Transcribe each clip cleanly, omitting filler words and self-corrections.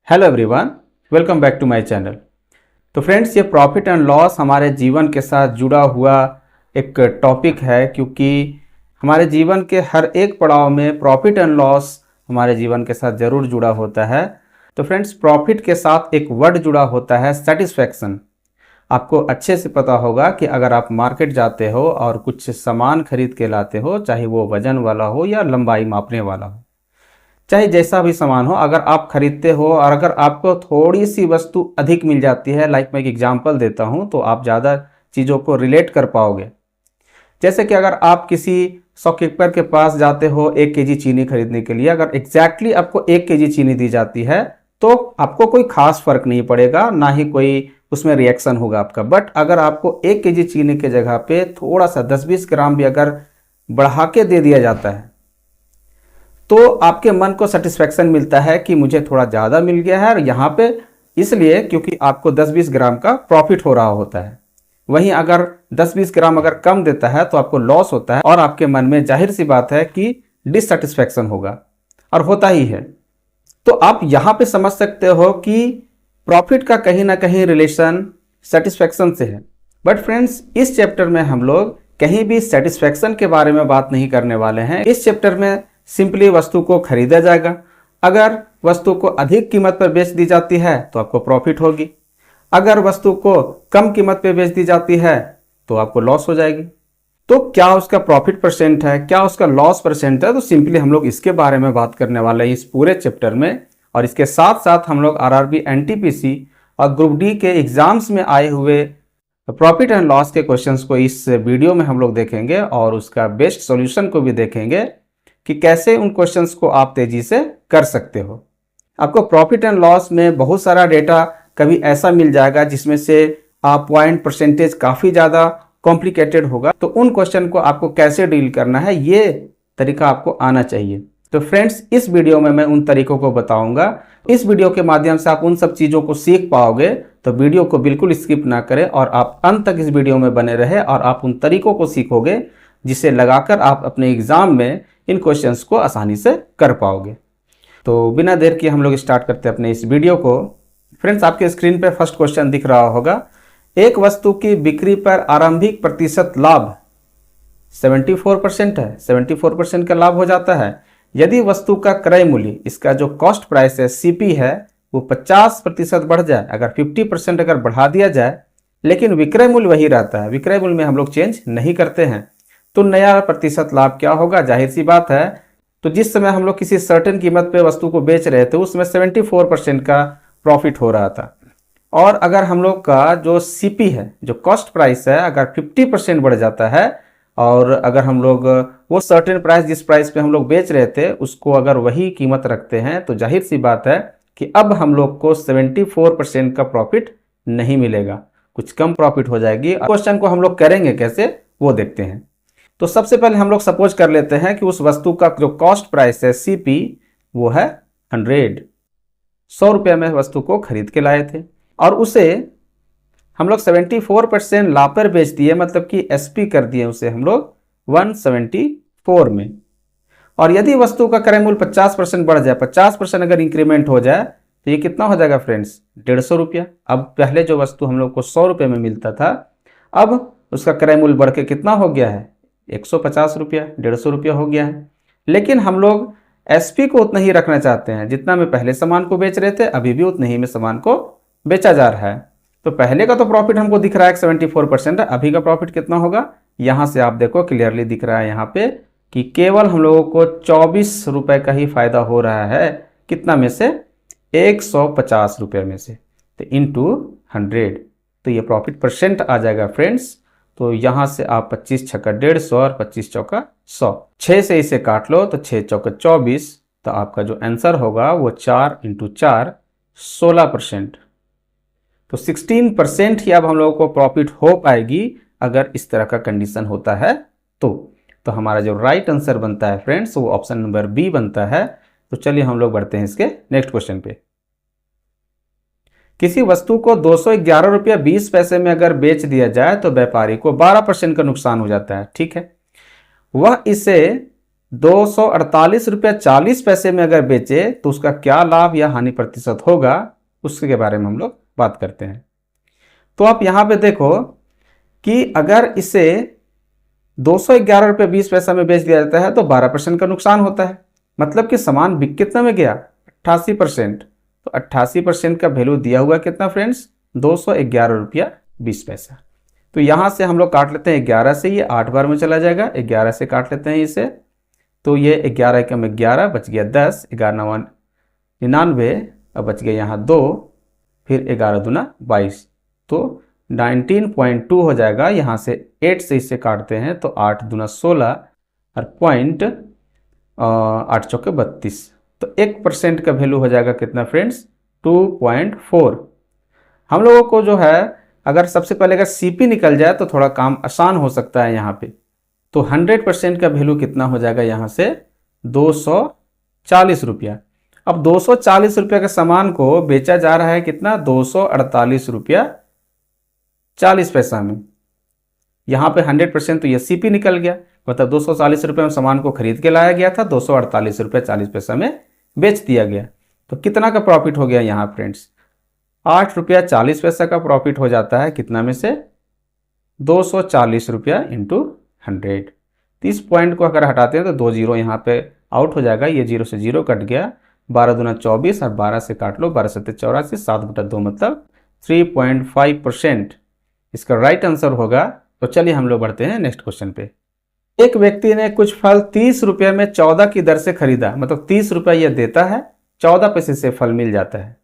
Hello everyone, welcome back to my channel. तो friends, ये profit and loss हमारे जीवन के साथ जुड़ा हुआ एक टॉपिक है, क्योंकि हमारे जीवन के हर एक पड़ाव में प्रॉफिट एंड लॉस हमारे जीवन के साथ ज़रूर जुड़ा होता है। तो फ्रेंड्स, प्रॉफिट के साथ एक वर्ड जुड़ा होता है सेटिस्फैक्शन। आपको अच्छे से पता होगा कि अगर आप मार्केट जाते हो और कुछ सामान खरीद के लाते हो, चाहे वो वजन वाला हो या लंबाई मापने वाला हो, चाहे जैसा भी सामान हो, अगर आप खरीदते हो और अगर आपको थोड़ी सी वस्तु अधिक मिल जाती है, लाइक मैं एक एग्जांपल देता हूं, तो आप ज़्यादा चीज़ों को रिलेट कर पाओगे। जैसे कि अगर आप किसी शॉपकीपर के पास जाते हो 1 केजी चीनी खरीदने के लिए, अगर एग्जैक्टली आपको 1 केजी चीनी दी जाती है तो आपको कोई खास फर्क नहीं पड़ेगा, ना ही कोई उसमें रिएक्शन होगा आपका। बट अगर आपको 1 केजी चीनी के जगह पे थोड़ा सा 10-20 ग्राम भी अगर बढ़ा के दे दिया जाता है तो आपके मन को सेटिस्फैक्शन मिलता है कि मुझे थोड़ा ज़्यादा मिल गया है, और यहाँ पे इसलिए क्योंकि आपको 10-20 ग्राम का प्रॉफिट हो रहा होता है। वहीं अगर 10-20 ग्राम अगर कम देता है तो आपको लॉस होता है, और आपके मन में जाहिर सी बात है कि डिससेटिस्फैक्शन होगा, और होता ही है। तो आप यहाँ पे समझ सकते हो कि प्रॉफिट का कहीं ना कहीं रिलेशन सेटिस्फैक्शन से है। बट फ्रेंड्स, इस चैप्टर में हम लोग कहीं भी सेटिस्फैक्शन के बारे में बात नहीं करने वाले हैं। इस चैप्टर में सिंपली वस्तु को खरीदा जाएगा। अगर वस्तु को अधिक कीमत पर बेच दी जाती है तो आपको प्रॉफिट होगी, अगर वस्तु को कम कीमत पर बेच दी जाती है तो आपको लॉस हो जाएगी। तो क्या उसका प्रॉफिट परसेंट है, क्या उसका लॉस परसेंट है, तो सिंपली हम लोग इसके बारे में बात करने वाले हैं इस पूरे चैप्टर में। और इसके साथ साथ हम लोग आरआरबी, एनटीपीसी और ग्रुप डी के एग्जाम्स में आए हुए प्रॉफिट एंड लॉस के क्वेश्चंस को इस वीडियो में हम लोग देखेंगे, और उसका बेस्ट सॉल्यूशन को भी देखेंगे कि कैसे उन क्वेश्चंस को आप तेजी से कर सकते हो। आपको प्रॉफिट एंड लॉस में बहुत सारा डेटा कभी ऐसा मिल जाएगा जिसमें से आप पॉइंट परसेंटेज काफ़ी ज़्यादा कॉम्प्लिकेटेड होगा, तो उन क्वेश्चन को आपको कैसे डील करना है ये तरीका आपको आना चाहिए। तो फ्रेंड्स, इस वीडियो में मैं उन तरीकों को बताऊंगा। इस वीडियो के माध्यम से आप उन सब चीज़ों को सीख पाओगे, तो वीडियो को बिल्कुल स्किप ना करें और आप अंत तक इस वीडियो में बने रहे, और आप उन तरीकों को सीखोगे जिसे लगाकर आप अपने एग्जाम में इन क्वेश्चंस को आसानी से कर पाओगे। तो बिना देर किए हम लोग स्टार्ट करते हैं अपने इस वीडियो को। फ्रेंड्स, आपके स्क्रीन पे फर्स्ट क्वेश्चन दिख रहा होगा। एक वस्तु की बिक्री पर आरंभिक प्रतिशत लाभ 74% है। 74% का लाभ हो जाता है यदि वस्तु का क्रय मूल्य, इसका जो कॉस्ट प्राइस है सीपी है, वो 50% बढ़ जाए। अगर 50% अगर बढ़ा दिया जाए लेकिन विक्रय मूल्य वही रहता है, विक्रय मूल्य में हम लोग चेंज नहीं करते हैं, तो नया प्रतिशत लाभ क्या होगा? जाहिर सी बात है, तो जिस समय हम लोग किसी सर्टेन कीमत पे वस्तु को बेच रहे थे उसमें 74% का प्रॉफिट हो रहा था। और अगर हम लोग का जो सीपी है, जो कॉस्ट प्राइस है, अगर 50% बढ़ जाता है, और अगर हम लोग वो सर्टेन प्राइस जिस प्राइस पे हम लोग बेच रहे थे उसको अगर वही कीमत रखते हैं, तो जाहिर सी बात है कि अब हम लोग को 74% का प्रॉफिट नहीं मिलेगा, कुछ कम प्रॉफिट हो जाएगी। क्वेश्चन को हम लोग करेंगे कैसे, वो देखते हैं। तो सबसे पहले हम लोग सपोज कर लेते हैं कि उस वस्तु का जो कॉस्ट प्राइस है सीपी वो है 100 रुपये में वस्तु को खरीद के लाए थे, और उसे हम लोग 74% लाभ पर बेच दिए, मतलब कि एसपी कर दिए उसे हम लोग 174 में। और यदि वस्तु का क्रय मूल्य 50% बढ़ जाए, 50% अगर इंक्रीमेंट हो जाए, तो ये कितना हो जाएगा फ्रेंड्स? 150 रुपया। अब पहले जो वस्तु हम लोग को 100 रुपये में मिलता था, अब उसका क्रय मूल्य बढ़ के कितना हो गया है? 150 रुपया, 150 रुपया हो गया है। लेकिन हम लोग एसपी को उतना ही रखना चाहते हैं जितना में पहले सामान को बेच रहे थे, अभी भी उतने ही में सामान को बेचा जा रहा है। तो पहले का तो प्रॉफिट हमको दिख रहा है 74% है, अभी का प्रॉफिट कितना होगा? यहाँ से आप देखो क्लियरली दिख रहा है यहाँ पे कि केवल हम लोगों को 24 रुपये का ही फायदा हो रहा है। कितना में से? 150 रुपये में से। तो इंटू 100, तो ये प्रॉफिट परसेंट आ जाएगा फ्रेंड्स। तो यहाँ से आप 25 छक्का 150 और 25 चौका 100, 6 से इसे काट लो तो 6 चौका 24, तो आपका जो आंसर होगा वो 4 × 4 16%। तो 16% ही अब हम लोगों को प्रॉफिट हो पाएगी अगर इस तरह का कंडीशन होता है। तो हमारा जो राइट आंसर बनता है फ्रेंड्स वो ऑप्शन नंबर बी बनता है। तो चलिए हम लोग बढ़ते हैं इसके नेक्स्ट क्वेश्चन पे। किसी वस्तु को 211 रुपया 20 पैसे में अगर बेच दिया जाए तो व्यापारी को 12% का नुकसान हो जाता है। ठीक है, वह इसे ₹248.40 में अगर बेचे तो उसका क्या लाभ या हानि प्रतिशत होगा, उसके बारे में हम लोग बात करते हैं। तो आप यहाँ पे देखो कि अगर इसे ₹211.20 में बेच दिया जाता है तो 12% का नुकसान होता है। मतलब कि सामान बिक कितना में गया, 88%। तो 88% का वैल्यू दिया हुआ कितना फ्रेंड्स, ₹211.20। तो यहाँ से हम लोग काट लेते हैं 11 से, ये 8 बार में चला जाएगा, 11 से काट लेते हैं इसे। तो ये 11 एकम 11 बच गया 10, 11 नवा 99, अब बच गया यहाँ 2, फिर 11 दूना 22, तो 19.2 हो जाएगा। यहाँ से 8 से इसे काटते हैं तो 8 दूना 16 और पॉइंट 8 चौके 32, तो 1% का वैल्यू हो जाएगा कितना फ्रेंड्स, 2.4। हम लोगों को जो है अगर सबसे पहले अगर सीपी निकल जाए तो थोड़ा काम आसान हो सकता है यहाँ पे। तो 100% का वैल्यू कितना हो जाएगा यहाँ से, ₹240। अब ₹240 के सामान को बेचा जा रहा है कितना, ₹248.40 में। यहाँ पे 100% तो ये सीपी निकल गया, मतलब ₹240 में सामान को खरीद के लाया गया था, ₹248.40 में बेच दिया गया। तो कितना का प्रॉफिट हो गया यहाँ फ्रेंड्स, ₹8.40 का प्रॉफिट हो जाता है। कितना में से, ₹240 इंटू 100। तो इस पॉइंट को अगर हटाते हैं तो 2 जीरो यहाँ पे आउट हो जाएगा, ये 0 से 0 कट गया, 12 दूना 24 और 12 से काट लो, 12 7 84, 7/2 मतलब 3.5% इसका राइट आंसर होगा। तो चलिए हम लोग बढ़ते हैं नेक्स्ट क्वेश्चन पे। एक व्यक्ति ने कुछ फल ₹30 में 14 की दर से खरीदा, मतलब ₹30 यह देता है, 14 पैसे से फल मिल जाता है,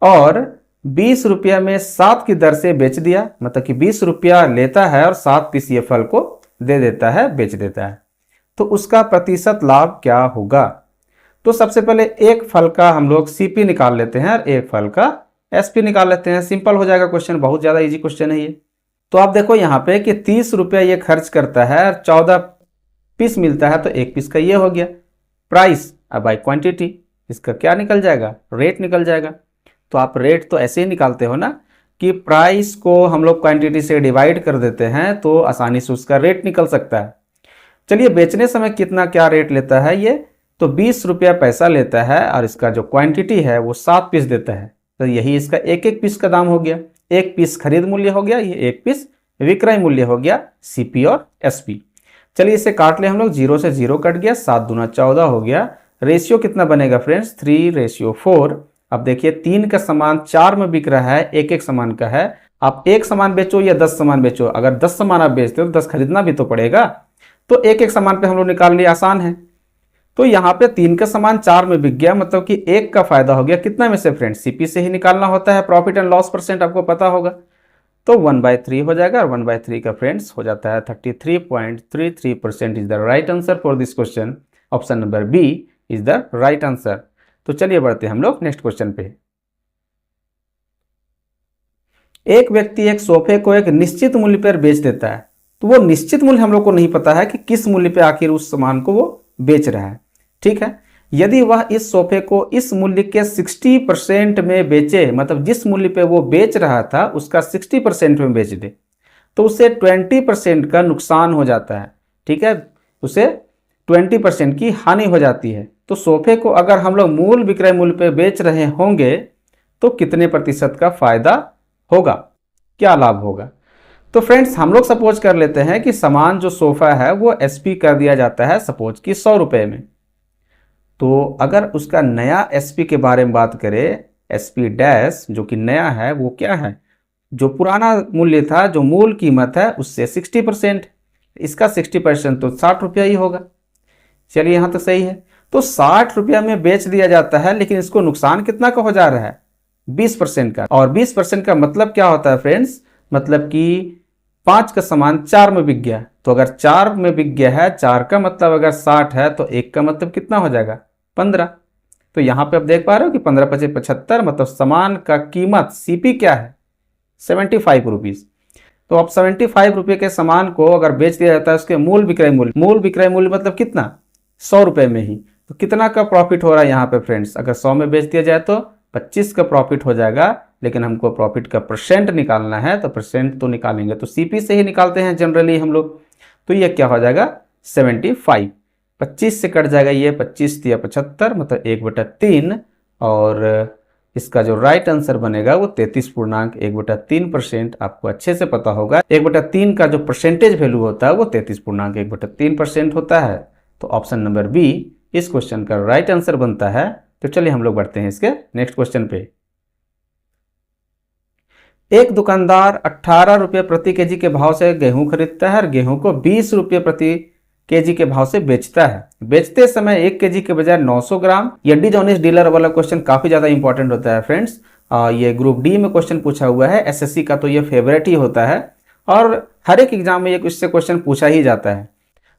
और ₹20 में 7 की दर से बेच दिया, मतलब कि ₹20 लेता है और 7 पीस ये फल को दे देता है, बेच देता है। तो उसका प्रतिशत लाभ क्या होगा। तो सबसे पहले एक फल का हम लोग सीपी निकाल लेते हैं और एक फल का एसपी निकाल लेते हैं, सिंपल हो जाएगा क्वेश्चन, बहुत ज़्यादा इजी क्वेश्चन है ये। तो आप देखो यहाँ पे कि ₹30 ये खर्च करता है और 14 पीस मिलता है, तो एक पीस का ये हो गया प्राइस। अब बाई क्वांटिटी इसका क्या निकल जाएगा, रेट निकल जाएगा। तो आप रेट तो ऐसे ही निकालते हो ना कि प्राइस को हम लोग क्वांटिटी से डिवाइड कर देते हैं तो आसानी से उसका रेट निकल सकता है। चलिए बेचने समय कितना क्या रेट लेता है ये, तो ₹20 पैसा लेता है और इसका जो क्वांटिटी है वो 7 पीस देता है, तो यही इसका एक एक पीस का दाम हो गया। एक पीस खरीद मूल्य हो गया, ये एक पीस विक्रय मूल्य हो गया, सीपी और एसपी। चलिए इसे काट ले हम लोग, 0 से 0 कट गया, 7 दूना 14 हो गया। रेशियो कितना बनेगा फ्रेंड्स, 3:4। अब देखिए 3 का सामान 4 में बिक रहा है, एक एक सामान का है। आप एक सामान बेचो या 10 सामान बेचो, अगर 10 सामान आप बेचते हो तो 10 खरीदना भी तो पड़ेगा, तो एक एक सामान पे हम लोग निकाल लिए, आसान है। तो यहाँ पे 3 का सामान 4 में बिक गया, मतलब कि एक का फायदा हो गया, कितना में से फ्रेंड्स, सीपी से ही निकालना होता है, प्रॉफिट एंड लॉस परसेंट आपको पता होगा। तो 1/3 हो जाएगा, और 1/3 का फ्रेंड्स हो जाता है 33.33% is the right answer for this question. Option number B is the right answer. तो चलिए बढ़ते हैं हम लोग नेक्स्ट क्वेश्चन पे। एक व्यक्ति एक सोफे को एक निश्चित मूल्य पर बेच देता है, तो वो निश्चित मूल्य हम लोग को नहीं पता है कि किस मूल्य पे आखिर उस सामान को वो बेच रहा है, ठीक है। यदि वह इस सोफे को इस मूल्य के 60% में बेचे, मतलब जिस मूल्य पे वो बेच रहा था उसका 60% में बेच दे, तो उसे 20% का नुकसान हो जाता है, ठीक है, उसे 20% की हानि हो जाती है। तो सोफे को अगर हम लोग मूल विक्रय मूल्य पे बेच रहे होंगे तो कितने प्रतिशत का फायदा होगा, क्या लाभ होगा। तो फ्रेंड्स हम लोग सपोज कर लेते हैं कि सामान जो सोफा है वो एसपी कर दिया जाता है सपोज कि ₹100 में। तो अगर उसका नया एसपी के बारे में बात करें, एसपी डैश जो कि नया है वो क्या है, जो पुराना मूल्य था, जो मूल कीमत है उससे 60%, इसका 60% तो ₹60 ही होगा। चलिए यहाँ तक सही है। तो ₹60 में बेच दिया जाता है, लेकिन इसको नुकसान कितना का हो जा रहा है, 20% का। और 20% का मतलब क्या होता है फ्रेंड्स, मतलब कि 5 का सामान 4 में बिक गया, तो अगर 4 में बिक गया है, 4 का मतलब अगर 60 है तो 1 का मतलब कितना हो जाएगा, 15। तो यहाँ पे आप देख पा रहे हो कि 15 × 5 = 75, मतलब सामान का कीमत सीपी क्या है, ₹75। तो अब ₹75 के सामान को अगर बेच दिया जाता है उसके मूल विक्रय मूल्य मतलब कितना, ₹100 में ही, तो कितना का प्रॉफिट हो रहा है यहाँ पे फ्रेंड्स, अगर 100 में बेच दिया जाए तो 25 का प्रॉफिट हो जाएगा, लेकिन हमको प्रॉफिट का परसेंट निकालना है, तो परसेंट तो निकालेंगे तो सीपी से ही निकालते हैं जनरली हम लोग। तो ये क्या हो जाएगा, 75। 25 से कट जाएगा ये, 25 या 75 मतलब 1/3, और इसका जो राइट आंसर बनेगा वो 33.1/3%। आपको अच्छे से पता होगा 1/3 का जो परसेंटेज वैल्यू होता है वो 33.1/3% होता है। तो ऑप्शन नंबर बी इस क्वेश्चन का राइट आंसर बनता है। तो चलिए हम लोग बढ़ते हैं इसके नेक्स्ट क्वेश्चन पे। एक दुकानदार 18 रुपये प्रति केजी के भाव से गेहूं खरीदता है और गेहूं को 20 रुपये प्रति केजी के भाव से बेचता है। बेचते समय 1 केजी के बजाय 900 ग्राम। ये डिसऑनेस्ट डीलर वाला क्वेश्चन काफी ज्यादा इंपॉर्टेंट होता है फ्रेंड्स। ये ग्रुप डी में क्वेश्चन पूछा हुआ है, एसएससी का तो ये फेवरेट ही होता है और हर एक एग्जाम में इससे क्वेश्चन पूछा ही जाता है।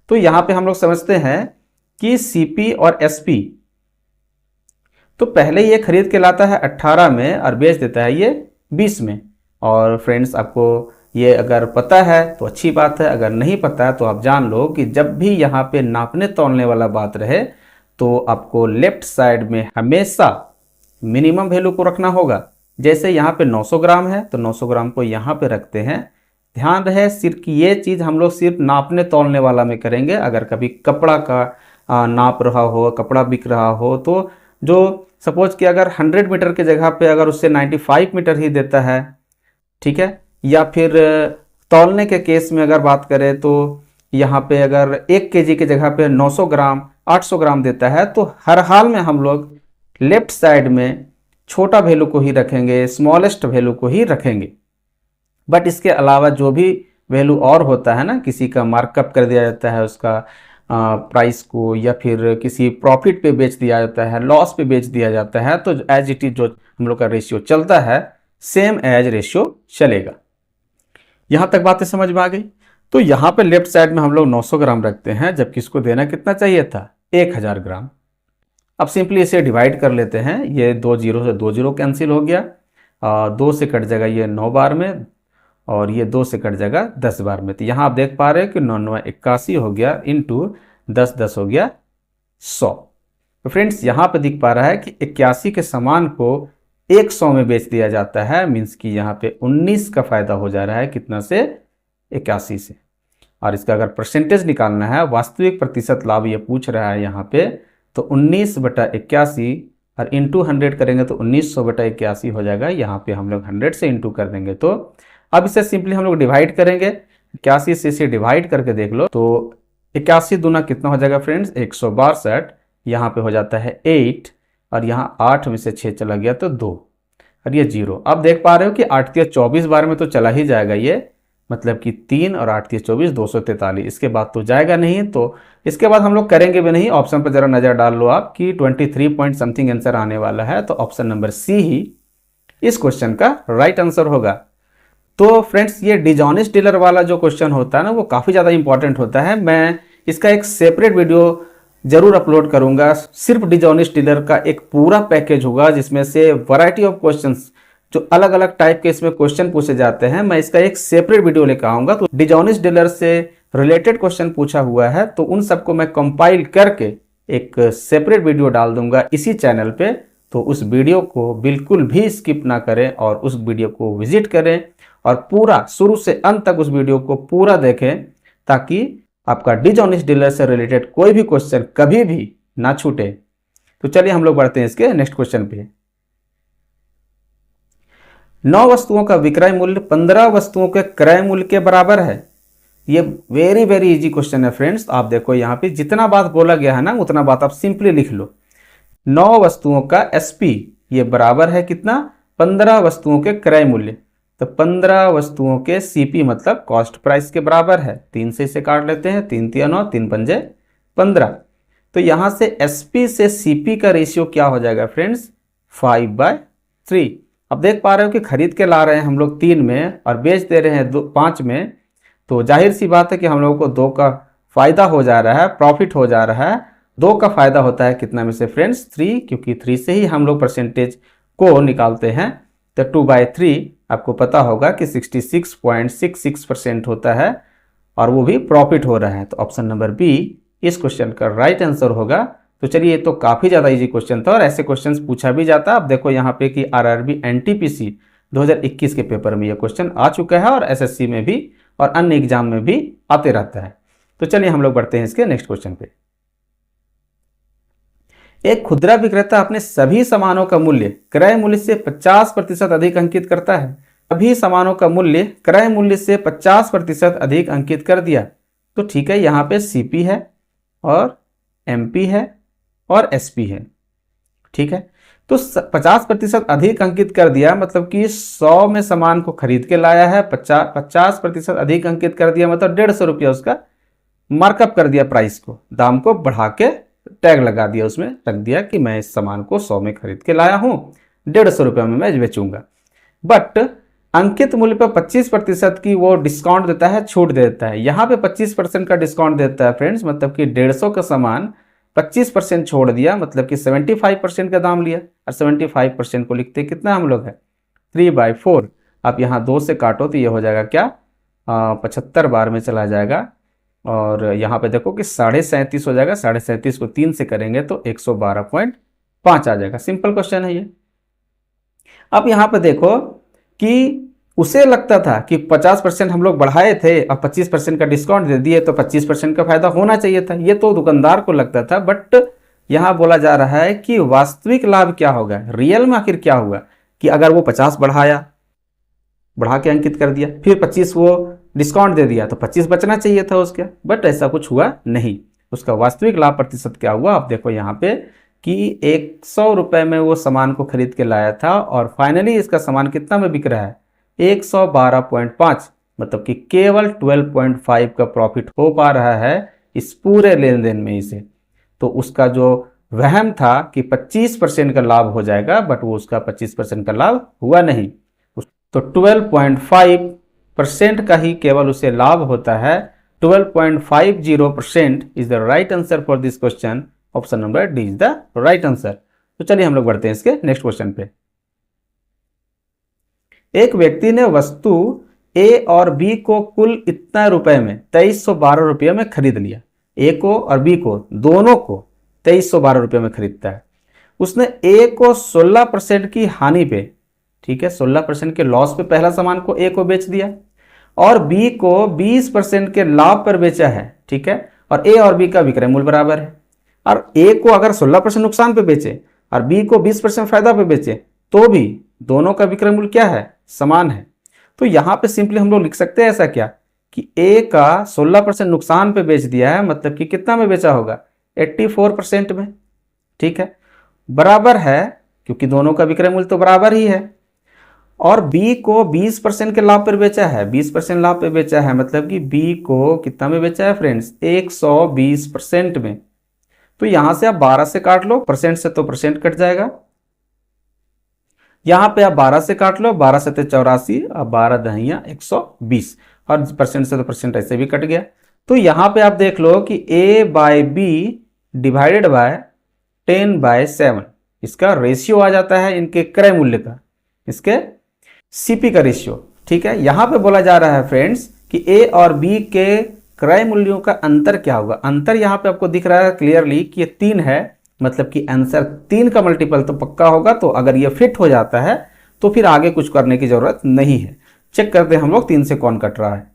तो यहाँ पे हम लोग समझते हैं कि सीपी और एसपी, तो पहले ये खरीद के लाता है 18 में और बेच देता है ये 20 में। और फ्रेंड्स आपको ये अगर पता है तो अच्छी बात है, अगर नहीं पता है तो आप जान लो कि जब भी यहाँ पे नापने तौलने वाला बात रहे तो आपको लेफ्ट साइड में हमेशा मिनिमम वैल्यू को रखना होगा। जैसे यहाँ पे 900 ग्राम है तो 900 ग्राम को यहाँ पे रखते हैं। ध्यान रहे सिर्फ कि ये चीज़ हम लोग सिर्फ नापने तौलने वाला में करेंगे। अगर कभी कपड़ा का नाप रहा हो, कपड़ा बिक रहा हो, तो जो सपोज कि अगर 100 मीटर की जगह पे अगर उससे 95 मीटर ही देता है, ठीक है, या फिर तौलने के केस में अगर बात करें तो यहाँ पे अगर 1 केजी की जगह पे 900 ग्राम 800 ग्राम देता है, तो हर हाल में हम लोग लेफ्ट साइड में छोटा वैल्यू को ही रखेंगे, स्मॉलेस्ट वैल्यू को ही रखेंगे। बट इसके अलावा जो भी वैल्यू और होता है ना, किसी का मार्कअप कर दिया जाता है उसका प्राइस को, या फिर किसी प्रॉफिट पे बेच दिया जाता है, लॉस पे बेच दिया जाता है, तो एज इट इज जो हम लोग का रेशियो चलता है सेम एज रेशियो चलेगा। यहाँ तक बातें समझ में आ गई। तो यहाँ पे लेफ्ट साइड में हम लोग 900 ग्राम रखते हैं, जबकि इसको देना कितना चाहिए था, 1000 ग्राम। अब सिंपली इसे डिवाइड कर लेते हैं। ये 2 जीरो से 2 जीरो कैंसिल हो गया, 2 से कट जाएगा ये 9 बार में, और ये 2 से कट जाएगा 10 बार में। तो यहाँ आप देख पा रहे हैं कि 9 9 81 हो गया, इंटू 10 10 हो गया 100। तो फ्रेंड्स यहाँ पे दिख पा रहा है कि 81 के सामान को 100 में बेच दिया जाता है। मीन्स कि यहाँ पे 19 का फायदा हो जा रहा है, कितना से, 81 से। और इसका अगर परसेंटेज निकालना है, वास्तविक प्रतिशत लाभ ये पूछ रहा है यहाँ पे, तो 19/81 और इंटू 100 करेंगे तो 1900/81 हो जाएगा। यहाँ पे हम लोग 100 से इंटू कर देंगे। तो अब इसे सिंपली हम लोग डिवाइड करेंगे, 81 से इसे डिवाइड करके देख लो तो 81 दूना कितना हो जाएगा फ्रेंड्स, 162। यहाँ पे हो जाता है 8, और यहाँ 8 में से 6 चला गया तो 2, और ये 0। अब देख पा रहे हो कि 8 3 24 बार में तो चला ही जाएगा ये, मतलब कि 3 और 8 3 24 243। इसके बाद तो जाएगा नहीं, तो इसके बाद हम लोग करेंगे भी नहीं। ऑप्शन पर जरा नज़र डाल लो आप कि 23 पॉइंट समथिंग आंसर आने वाला है। तो ऑप्शन नंबर सी ही इस क्वेश्चन का राइट आंसर होगा। तो फ्रेंड्स ये डिसऑनेस्ट डीलर वाला जो क्वेश्चन होता है ना, वो काफ़ी ज़्यादा इंपॉर्टेंट होता है। मैं इसका एक सेपरेट वीडियो जरूर अपलोड करूंगा। सिर्फ डिसऑनेस्ट डीलर का एक पूरा पैकेज होगा, जिसमें से वैरायटी ऑफ क्वेश्चंस, जो अलग अलग टाइप के इसमें क्वेश्चन पूछे जाते हैं, मैं इसका एक सेपरेट वीडियो लेकर आऊंगा। तो डिसऑनेस्ट डीलर से रिलेटेड क्वेश्चन पूछा हुआ है, तो उन सबको मैं कंपाइल करके एक सेपरेट वीडियो डाल दूंगा इसी चैनल पे। तो उस वीडियो को बिल्कुल भी स्किप ना करें और उस वीडियो को विजिट करें और पूरा शुरू से अंत तक उस वीडियो को पूरा देखें, ताकि आपका डिसऑनेस्ट डीलर से रिलेटेड कोई भी क्वेश्चन कभी भी ना छूटे। तो चलिए हम लोग बढ़ते हैं इसके नेक्स्ट क्वेश्चन पे। 9 वस्तुओं का विक्रय मूल्य 15 वस्तुओं के क्रय मूल्य के बराबर है। ये वेरी वेरी इजी क्वेश्चन है फ्रेंड्स। आप देखो यहाँ पे जितना बात बोला गया है ना, उतना बात आप सिंपली लिख लो। 9 वस्तुओं का एसपी ये बराबर है कितना, 15 वस्तुओं के क्रय मूल्य। तो 15 वस्तुओं के सीपी मतलब कॉस्ट प्राइस के बराबर है। 3 से इसे काट लेते हैं, 3 3 9, 3 पंजे 15। तो यहाँ से एसपी से सीपी का रेशियो क्या हो जाएगा फ्रेंड्स, 5/3। अब देख पा रहे हो कि खरीद के ला रहे हैं हम लोग 3 में और बेच दे रहे हैं 5 में, तो जाहिर सी बात है कि हम लोगों को 2 का फायदा हो जा रहा है, प्रॉफिट हो जा रहा है। 2 का फायदा होता है कितना में से फ्रेंड्स, 3, क्योंकि 3 से ही हम लोग परसेंटेज को निकालते हैं। तो 2/3 आपको पता होगा कि 66.66% होता है, और वो भी प्रॉफिट हो रहा है। तो ऑप्शन नंबर बी इस क्वेश्चन का राइट आंसर होगा। तो चलिए, ये तो काफ़ी ज़्यादा इजी क्वेश्चन था और ऐसे क्वेश्चंस पूछा भी जाता है। अब देखो यहाँ पे कि आरआरबी एनटीपीसी 2021 के पेपर में ये क्वेश्चन आ चुका है और एसएससी में भी और अन्य एग्जाम में भी आते रहता है। तो चलिए हम लोग बढ़ते हैं इसके नेक्स्ट क्वेश्चन पे। एक खुदरा विक्रेता अपने सभी सामानों का मूल्य क्रय मूल्य से 50% अधिक अंकित करता है। सभी सामानों का मूल्य क्रय मूल्य से 50% अधिक अंकित कर दिया। तो ठीक है, यहाँ पे सीपी है और एमपी है और एसपी है। ठीक है, तो 50% अधिक अंकित कर दिया मतलब कि 100 में सामान को खरीद के लाया है, 50% अधिक अंकित कर दिया मतलब 150 रुपया उसका मार्कअप कर दिया, प्राइस को, दाम को बढ़ा के टैग लगा दिया, उसमें रख दिया कि मैं इस सामान को 100 में खरीद के लाया हूं, 150 रुपये में मैं बेचूंगा। बट अंकित मूल्य पर 25% की वो डिस्काउंट देता है, छूट देता है। यहाँ पे 25% का डिस्काउंट देता है फ्रेंड्स, मतलब कि 150 का सामान 25% छोड़ दिया, मतलब कि 75% का दाम लिया। और 75% को लिखते कितना हम लोग है 3/4। आप यहाँ 2 से काटो तो ये हो जाएगा क्या 75 बार में चला जाएगा। और यहाँ पे देखो कि 37.5 हो जाएगा, 37.5 को 3 से करेंगे तो 112.5 आ जाएगा। सिंपल क्वेश्चन है ये। अब यहाँ पे देखो कि उसे लगता था कि 50% हम लोग बढ़ाए थे और 25% का डिस्काउंट दे दिए तो 25% का फायदा होना चाहिए था, ये तो दुकानदार को लगता था। बट यहाँ बोला जा रहा है कि वास्तविक लाभ क्या होगा, रियल में आखिर क्या हुआ कि अगर वो 50 बढ़ा के अंकित कर दिया, फिर 25 वो डिस्काउंट दे दिया तो 25 बचना चाहिए था उसके, बट ऐसा कुछ हुआ नहीं। उसका वास्तविक लाभ प्रतिशत क्या हुआ, आप देखो यहाँ पे कि 100 रुपये में वो सामान को खरीद के लाया था और फाइनली इसका सामान कितना में बिक रहा है 112.5, मतलब कि केवल 12.5 का प्रॉफिट हो पा रहा है इस पूरे लेन देन में इसे। तो उसका जो वहम था कि 25% का लाभ हो जाएगा, बट वो उसका 25% का लाभ हुआ नहीं। तो 12.5% का ही केवल उसे लाभ होता है। 12.50% is the right answer for this question. Option number D is the right answer. तो चलिए हम लोग बढ़ते हैं इसके नेक्स्ट क्वेश्चन पे। एक व्यक्ति ने वस्तु ए और बी को कुल इतना रुपए में 2312 रुपये में खरीद लिया। ए को और बी को दोनों को 2312 रुपये में खरीदता है। उसने ए को 16% की हानि पे, ठीक है, 16% के लॉस पे पहला सामान को ए को बेच दिया और बी को 20% के लाभ पर बेचा है। ठीक है, और ए और बी का विक्रय मूल्य बराबर है। और ए को अगर 16% नुकसान पे बेचे और बी को 20% फायदा पे बेचे तो भी दोनों का विक्रय मूल्य क्या है, समान है। तो यहां पे सिंपली हम लोग लिख सकते हैं ऐसा क्या कि ए का 16% नुकसान पे बेच दिया है, मतलब कि कितना में बेचा होगा 84% में। ठीक है, बराबर है क्योंकि दोनों का विक्रय मूल्य तो बराबर ही है। और बी को 20% के लाभ पर बेचा है, 20% लाभ पे बेचा है, मतलब कि बी को कितना में बेचा है फ्रेंड्स 120% में। तो यहां से आप 12 से काट लो, परसेंट से तो परसेंट कट जाएगा। यहां पे आप 12 से काट लो, 12 से 84 और 12 दहिया 120, और परसेंट से तो परसेंट ऐसे भी कट गया। तो यहां पे आप देख लो कि a by B divided by 10/7 इसका रेशियो आ जाता है इनके क्रय मूल्य का, इसके सीपी का रेशियो। ठीक है, यहां पे बोला जा रहा है फ्रेंड्स कि ए और बी के क्रय मूल्यों का अंतर क्या होगा। अंतर यहां पे आपको दिख रहा है क्लियरली कि ये 3 है, मतलब कि आंसर 3 का मल्टीपल तो पक्का होगा। तो अगर ये फिट हो जाता है तो फिर आगे कुछ करने की जरूरत नहीं है। चेक करते हैं हम लोग 3 से कौन कट रहा है।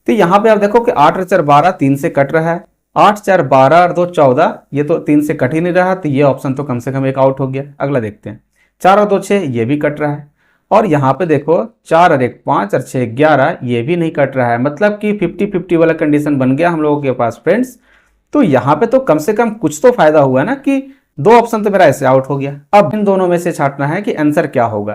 तो यहां पे आप देखो कि 8 और 4 12 3 से कट रहा है, 8 4 12 और 2 14, ये तो 3 से कट ही नहीं रहा, तो ये ऑप्शन तो कम से कम एक आउट हो गया। अगला देखते हैं, 4 और 2 6, ये भी कट रहा है। और यहाँ पे देखो 4 और 1 5 और 6 11, ये भी नहीं कट रहा है, मतलब कि 50-50 वाला कंडीशन बन गया हम लोगों के पास फ्रेंड्स। तो यहाँ पे तो कम से कम कुछ तो फायदा हुआ ना कि 2 ऑप्शन तो मेरा ऐसे आउट हो गया। अब इन दोनों में से छांटना है कि आंसर क्या होगा।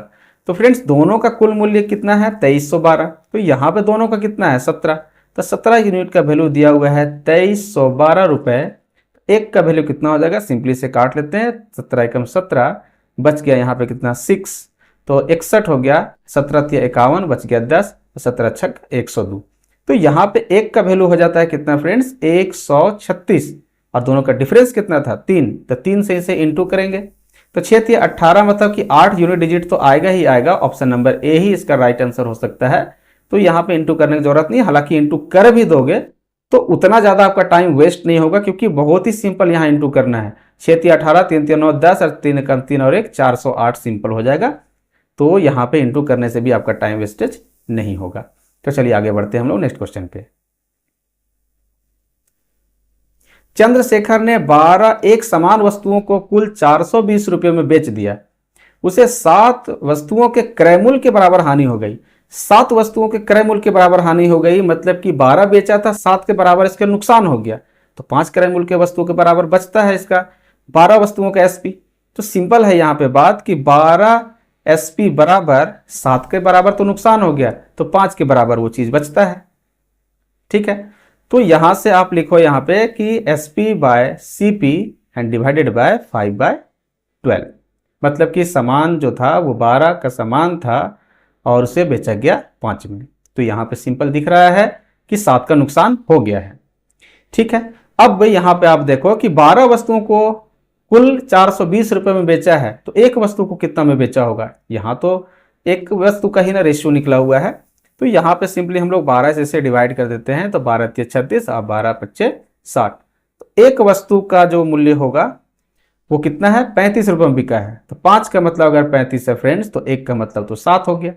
तो फ्रेंड्स दोनों का कुल मूल्य कितना है 2312, तो यहाँ पे दोनों का कितना है 17, तो 17 यूनिट का वैल्यू दिया हुआ है 2312 रुपए। एक का वैल्यू कितना हो जाएगा, सिंपली से काट लेते हैं, 17 एकम 17, बच गया यहाँ पे कितना 6, तो 61 हो गया, 17 या 51, बच गया 10, 17 छक 102। तो यहाँ पे एक का वैल्यू हो जाता है कितना फ्रेंड्स 136, और दोनों का डिफरेंस कितना था 3, तो 3 से इसे इंटू करेंगे तो 6 या 18, मतलब कि 8 यूनिट डिजिट तो आएगा ही आएगा। ऑप्शन नंबर ए ही इसका राइट आंसर हो सकता है। तो यहाँ पे इंटू करने की जरूरत नहीं, हालांकि इंटू कर भी दोगे तो उतना ज्यादा आपका टाइम वेस्ट नहीं होगा, क्योंकि बहुत ही सिंपल यहाँ इंटू करना है। 6 या 18, 3 3 9 10 और 3 कम 3 और 1 408 सिंपल हो जाएगा। तो यहाँ पे इंटू करने से भी आपका टाइम वेस्टेज नहीं होगा। तो चलिए आगे बढ़ते हैं हम लोग नेक्स्ट क्वेश्चन पे। चंद्रशेखर ने 12 एक समान वस्तुओं को कुल 420 रुपये में बेच दिया। उसे 7 वस्तुओं के क्रय मूल्य के बराबर हानि हो गई। 7 वस्तुओं के क्रय मूल्य के बराबर हानि हो गई, मतलब कि 12 बेचा था, 7 के बराबर इसका नुकसान हो गया, तो 5 क्रय मूल्य के वस्तुओं के बराबर बचता है इसका 12 वस्तुओं का एसपी। तो सिंपल है यहाँ पे बात कि 12 एसपी बराबर 7 के बराबर तो नुकसान हो गया, तो 5 के बराबर वो चीज बचता है। ठीक है, तो यहां से आप लिखो यहाँ पे कि SP bye CP and divided by 5/12, मतलब कि सामान जो था वो 12 का सामान था और उसे बेचा गया 5 में। तो यहाँ पे सिंपल दिख रहा है कि 7 का नुकसान हो गया है। ठीक है, अब यहाँ पे आप देखो कि 12 वस्तुओं को कुल 420 रुपये में बेचा है, तो एक वस्तु को कितना में बेचा होगा? यहाँ तो एक वस्तु का ही ना रेशियो निकला हुआ है, तो यहाँ पे सिंपली हम लोग 12 से इसे डिवाइड कर देते हैं, तो 12 × 36 और 12 × 25 60। तो एक वस्तु का जो मूल्य होगा वो कितना है? 35 रुपये में बिका है। तो 5 का मतलब अगर 35 है फ्रेंड्स, तो 1 का मतलब तो 7 हो गया।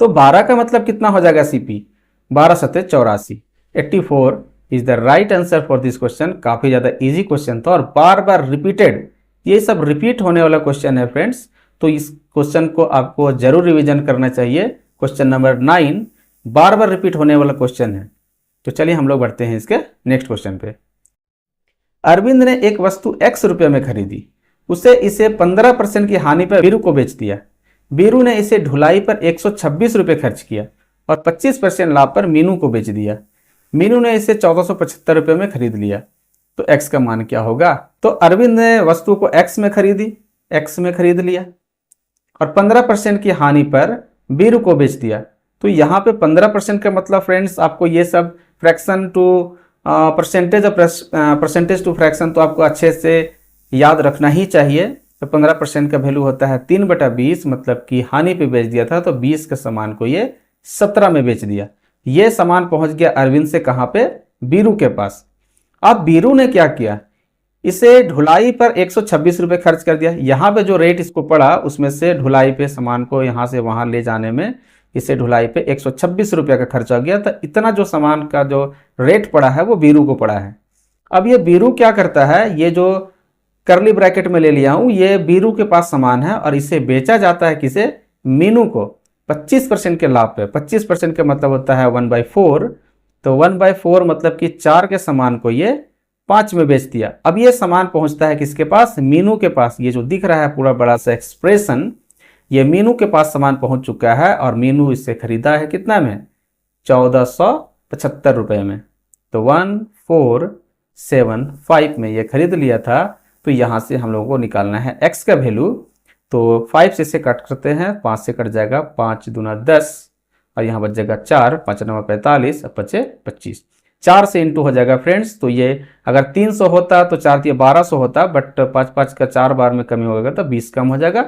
तो 12 का मतलब कितना हो जाएगा CP? 12 × 7 = 84। 84 is the right answer for this question. काफी ज्यादा इजी क्वेश्चन था और बार बार रिपीटेड, ये सब रिपीट होने वाला क्वेश्चन है फ्रेंड्स, तो इस क्वेश्चन को आपको जरूर रिवीजन करना चाहिए। क्वेश्चन नंबर 9 बार बार रिपीट होने वाला क्वेश्चन है। तो चलिए हम लोग बढ़ते हैं इसके नेक्स्ट क्वेश्चन पे। अरविंद ने एक वस्तु x रुपये में खरीदी, उसे इसे 15% की हानि पर बीरू को बेच दिया। बीरू ने इसे ढुलाई पर 126 रुपये खर्च किया और 25% लाभ पर मीनू को बेच दिया। मीनू ने इसे 1475 रुपये में खरीद लिया, तो x का मान क्या होगा? तो अरविंद ने वस्तु को x में खरीदी, x में खरीद लिया और 15% की हानि पर बीरू को बेच दिया। तो यहाँ पे 15% का मतलब फ्रेंड्स आपको ये सब fraction to percentage to fraction तो आपको अच्छे से याद रखना ही चाहिए। तो 15% का वैल्यू होता है 3/20, मतलब कि हानि पे बेच दिया था, तो 20 के सामान को ये 17 में बेच दिया। ये सामान पहुंच गया अरविंद से कहाँ पे? बीरू के पास। अब बीरू ने क्या किया? इसे ढुलाई पर 126 रुपये खर्च कर दिया। यहाँ पे जो रेट इसको पड़ा उसमें से ढुलाई पे सामान को यहाँ से वहाँ ले जाने में इसे ढुलाई पे 126 रुपये का खर्च हो गया। तो इतना जो सामान का जो रेट पड़ा है वो बीरू को पड़ा है। अब ये बीरू क्या करता है? ये जो करली ब्रैकेट में ले लिया हूँ, ये बीरू के पास सामान है और इसे बेचा जाता है किसे? मीनू को 25% के लाभ पे। 25% का मतलब होता है 1/4, तो 1/4 मतलब कि 4 के सामान को ये 5 में बेच दिया। अब ये सामान पहुंचता है किसके पास? मीनू के पास। ये जो दिख रहा है पूरा बड़ा सा एक्सप्रेशन, ये मीनू के पास सामान पहुंच चुका है और मीनू इससे खरीदा है कितना में? 1475 रुपये में। तो 1475 में ये खरीद लिया था। तो यहाँ से हम लोगों को निकालना है x का वैल्यू। तो 5 से इसे कट करते हैं, 5 से कट जाएगा, 5 दूना 10 और यहाँ बच जाएगा 4, 5 9 45 और 5 25, 4 से इंटू हो जाएगा फ्रेंड्स। तो ये अगर 300 होता तो 4 × 1200 होता, बट 5 का 4 बार में कमी होगा तो 20 कम हो जाएगा।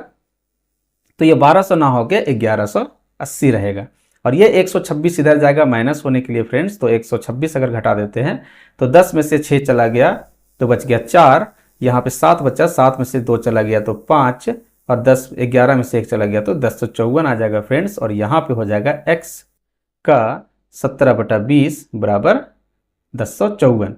तो ये 1200 ना होके 1180 रहेगा और ये 126 इधर जाएगा माइनस होने के लिए फ्रेंड्स। तो 126 अगर घटा देते हैं तो 10 में से 6 चला गया तो बच गया 4, यहाँ पे 7 बचा, 7 में से 2 चला गया तो 5 और 11 में से 1 चला गया तो 1054 आ जाएगा फ्रेंड्स। और यहाँ पे हो जाएगा x का 17/20 बराबर 1054।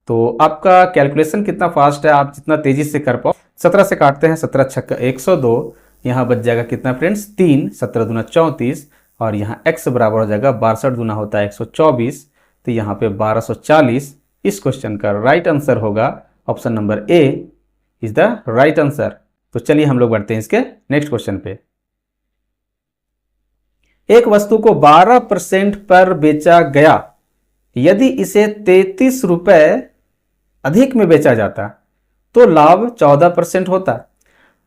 तो आपका कैलकुलेशन कितना फास्ट है, आप जितना तेजी से कर पाओ। 17 से काटते हैं, 17 × 6 = 102, यहाँ बच जाएगा कितना फ्रेंड्स? 3, 17 दूना 34 और यहाँ x बराबर हो जाएगा 62 दूना होता है 124, तो यहाँ पे 1240। इस क्वेश्चन का राइट आंसर होगा option number A is the right answer. तो चलिए हम लोग बढ़ते हैं इसके नेक्स्ट क्वेश्चन पे। एक वस्तु को 12% पर बेचा गया, यदि इसे 33 रुपये अधिक में बेचा जाता तो लाभ 14% होता।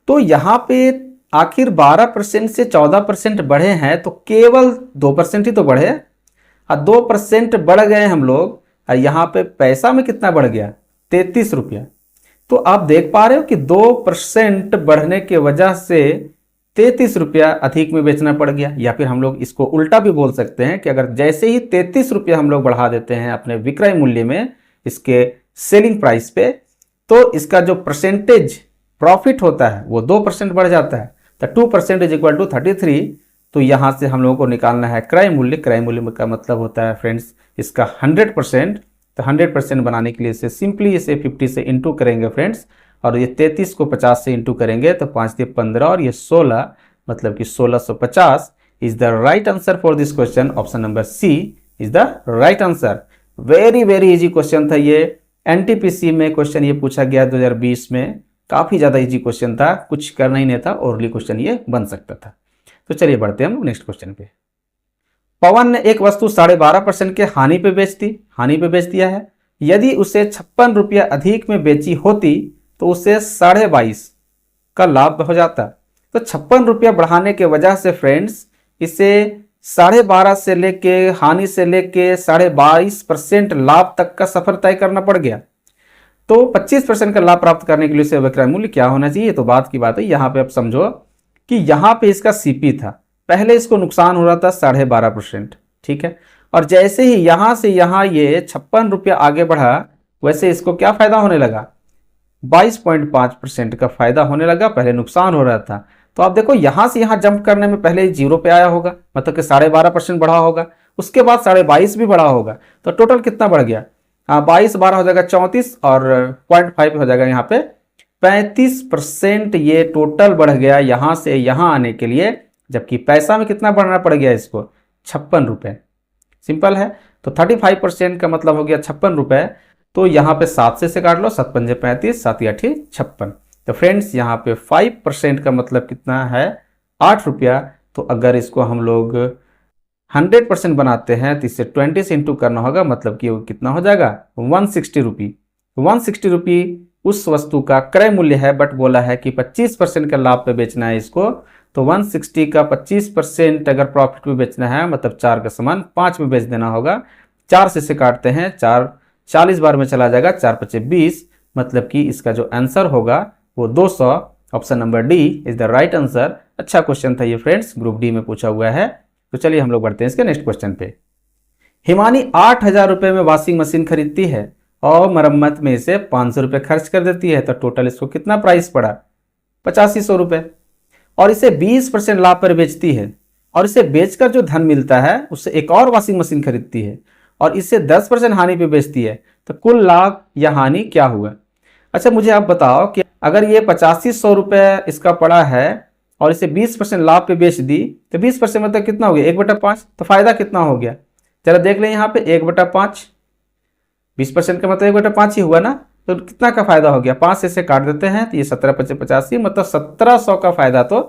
तो यहाँ पे आखिर 12% से 14% बढ़े हैं, तो केवल 2% ही तो बढ़े और 2% बढ़ गए हम लोग। और यहाँ पे पैसा में कितना बढ़ गया? 33 रुपया। तो आप देख पा रहे हो कि 2% बढ़ने के वजह से 33 रुपया अधिक में बेचना पड़ गया। या फिर हम लोग इसको उल्टा भी बोल सकते हैं कि अगर जैसे ही 33 रुपया हम लोग बढ़ा देते हैं अपने विक्रय मूल्य में, इसके सेलिंग प्राइस पे, तो इसका जो परसेंटेज प्रॉफिट होता है वो 2% बढ़ जाता है। तो 2% = 33। तो यहाँ से हम लोगों को निकालना है क्रय मूल्य। क्रय मूल्य का मतलब होता है फ्रेंड्स इसका 100%। तो 100% बनाने के लिए इसे सिंपली इसे 50 से इंटू करेंगे फ्रेंड्स, और ये 33 को 50 से इंटू करेंगे तो 5 से 15 और ये 16, मतलब कि 1650 is the right answer for this question. Option number C is the right answer. Very very easy question था ये, एनटीपीसी में क्वेश्चन ये पूछा गया 2020 में, काफी ज्यादा इजी क्वेश्चन था, कुछ करना ही नहीं था, ओरली क्वेश्चन ये बन सकता था। तो चलिए बढ़ते हैं हम नेक्स्ट क्वेश्चन पे। पवन ने एक वस्तु 12.5% के हानि पे बेच दिया है। यदि उसे 56 रुपया अधिक में बेची होती तो उसे 22.5 का लाभ हो जाता। तो 56 रुपया बढ़ाने के वजह से फ्रेंड्स इसे 12.5 से लेके हानि से लेके 22.5% लाभ तक का सफर तय करना पड़ गया। तो 25% का लाभ प्राप्त करने के लिए इसे विक्रय मूल्य क्या होना चाहिए, तो बात की बात है। यहाँ पे आप समझो कि यहाँ पे इसका सीपी था, पहले इसको नुकसान हो रहा था 12.5%, ठीक है, और जैसे ही यहाँ से यहाँ ये 56 रुपया आगे बढ़ा, वैसे इसको क्या फायदा होने लगा, 22.5% का फायदा होने लगा, पहले नुकसान हो रहा था। तो आप देखो यहाँ से यहाँ जंप करने में पहले 0 पे आया होगा, मतलब कि 12.5% बढ़ा होगा, उसके बाद 22.5 भी बढ़ा होगा, तो टोटल कितना बढ़ गया, 22 12 हो जाएगा 34 और 0.5 हो जाएगा यहाँ पे 35%। ये टोटल बढ़ गया यहाँ से यहाँ आने के लिए, जबकि पैसा में कितना बढ़ना पड़ गया इसको, 56 रुपये। सिंपल है। तो 35% का मतलब हो गया 56 रुपये। तो यहाँ पे 7 से काट लो, 7 पंजे 35, 7 8 56। तो फ्रेंड्स यहाँ पे 5% का मतलब कितना है, 8 रुपया। तो अगर इसको हम लोग 100% बनाते हैं तो इससे 20 से इंटू करना होगा, मतलब कि वो कितना हो जाएगा, 160 रुपी। 160 रुपी उस वस्तु का क्रय मूल्य है, बट बोला है कि 25% का लाभ पे बेचना है इसको। तो 160 का 25% अगर प्रॉफिट में बेचना है, मतलब 4 का समान 5 में बेच देना होगा। 4 से काटते हैं, 4 40 बार में चला जाएगा, 4 5 20, मतलब कि इसका जो आंसर होगा वो 200। Option number D is the right answer. अच्छा क्वेश्चन था ये फ्रेंड्स, ग्रुप डी में पूछा हुआ है। तो चलिए हम लोग बढ़ते हैं इसके नेक्स्ट क्वेश्चन पे। हिमानी 8,000 रुपये में वॉशिंग मशीन खरीदती है और मरम्मत में इसे 500 रुपये खर्च कर देती है, तो टोटल इसको कितना प्राइस पड़ा, 8500 रुपये। और इसे 20% लाभ पर बेचती है, और इसे बेचकर जो धन मिलता है उससे एक और वॉशिंग मशीन खरीदती है और इसे 10% हानि पे बेचती है, तो कुल लाभ या हानि क्या हुआ। अच्छा मुझे आप बताओ कि अगर ये 8500 रुपये इसका पड़ा है और इसे 20% लाभ पे बेच दी, तो 20% मतलब कितना हो गया, 1/5। तो फायदा कितना हो गया, चलो देख लें यहाँ पे 1/5, 20% का मतलब 1/5 ही हुआ ना। तो कितना का फायदा हो गया, 5 से काट देते हैं तो ये 17 5 85, मतलब 1700 का फायदा तो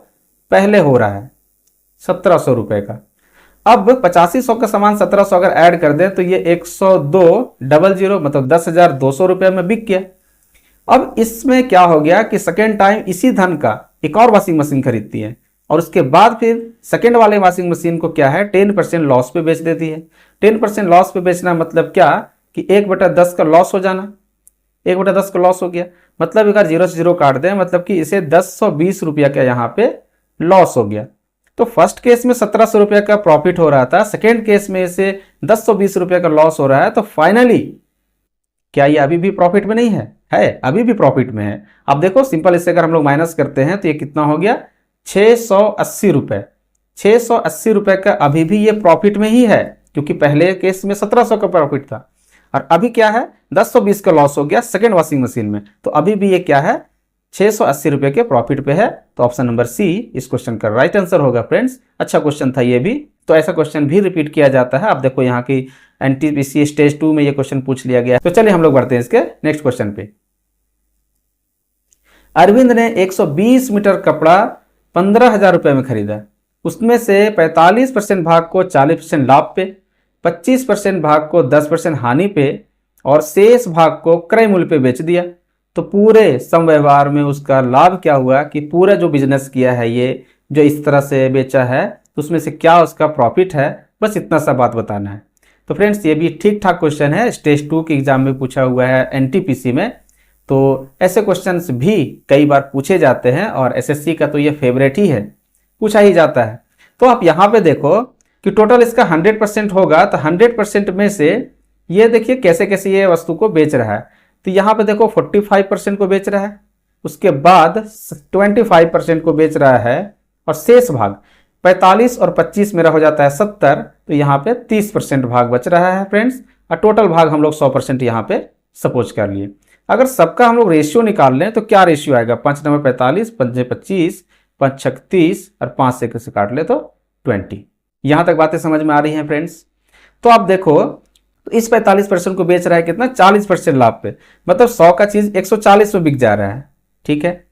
पहले हो रहा है, 1700 रुपये का। अब 8500 का सामान 1700 अगर ऐड कर दें तो ये 102.00 मतलब 10,200 रुपये में बिक गया। अब इसमें क्या हो गया कि सेकेंड टाइम इसी धन का एक और वॉशिंग मशीन खरीदती है, और उसके बाद फिर सेकेंड वाले वॉशिंग मशीन को क्या है, 10% लॉस पे बेच देती है। 10% लॉस पे बेचना मतलब क्या कि 1/10 का लॉस हो जाना, 1/10 का लॉस हो गया, मतलब अगर 0 से 0 काट दें, मतलब कि इसे 1020 रुपया का यहाँ पे लॉस हो गया। तो फर्स्ट केस में 1700 रुपये का प्रॉफिट हो रहा था, सेकेंड केस में इसे 1020 रुपये का लॉस हो रहा है। तो फाइनली क्या ये अभी भी प्रॉफिट में नहीं है, अभी भी प्रॉफिट में है। अब देखो सिंपल, इससे अगर हम लोग माइनस करते हैं तो ये कितना हो गया, 680 रुपये। 680 रुपये का अभी भी ये प्रॉफिट में ही है, क्योंकि पहले केस में 1700 का प्रॉफिट था और अभी क्या है, 1020 का लॉस हो गया सेकेंड वॉशिंग मशीन में। तो अभी भी ये क्या है, 680 रुपये के प्रॉफिट पे है। तो ऑप्शन नंबर सी इस क्वेश्चन का राइट आंसर होगा फ्रेंड्स। अच्छा क्वेश्चन था ये भी। तो ऐसा क्वेश्चन भी रिपीट किया जाता है। आप देखो यहाँ की एनटीपीसी स्टेज 2 में ये क्वेश्चन पूछ लिया गया। तो चलिए हम लोग बढ़ते हैं इसके नेक्स्ट क्वेश्चन पे। अरविंद ने 120 मीटर कपड़ा 15,000 रुपये में खरीदा। उसमें से 45% भाग को 40% लाभ पे, 25% भाग को 10% हानि पे और शेष भाग को क्रय मूल्य पे बेच दिया। तो पूरे समव्यवहार में उसका लाभ क्या हुआ कि पूरा जो बिजनेस किया है, ये जो इस तरह से बेचा है, तो उसमें से क्या उसका प्रॉफिट है, बस इतना सा बात बताना है। तो फ्रेंड्स ये भी ठीक ठाक क्वेश्चन है, स्टेज 2 के एग्जाम में पूछा हुआ है एनटीपीसी में। तो ऐसे क्वेश्चंस भी कई बार पूछे जाते हैं और एसएससी का तो ये फेवरेट ही है, पूछा ही जाता है। तो आप यहाँ पे देखो कि टोटल इसका 100% होगा, तो 100% में से ये देखिए कैसे कैसे ये वस्तु को बेच रहा है। तो यहाँ पे देखो 45% को बेच रहा है, उसके बाद 25% को बेच रहा है और शेष भाग 45 और 25 मेरा हो जाता है 70, तो यहाँ पे 30% भाग बच रहा है फ्रेंड्स। और टोटल भाग हम लोग 100% यहाँ पे सपोज कर लिए। अगर सबका हम लोग रेशियो निकाल लें तो क्या रेशियो आएगा, 5 9 45, 5 25, 5 36 और 5 से काट ले तो 20। यहाँ तक बातें समझ में आ रही हैं फ्रेंड्स। तो आप देखो, तो इस 45% को बेच रहा है कितना, 40% लाभ पे, मतलब 100 का चीज 140 में बिक जा रहा है, ठीक है।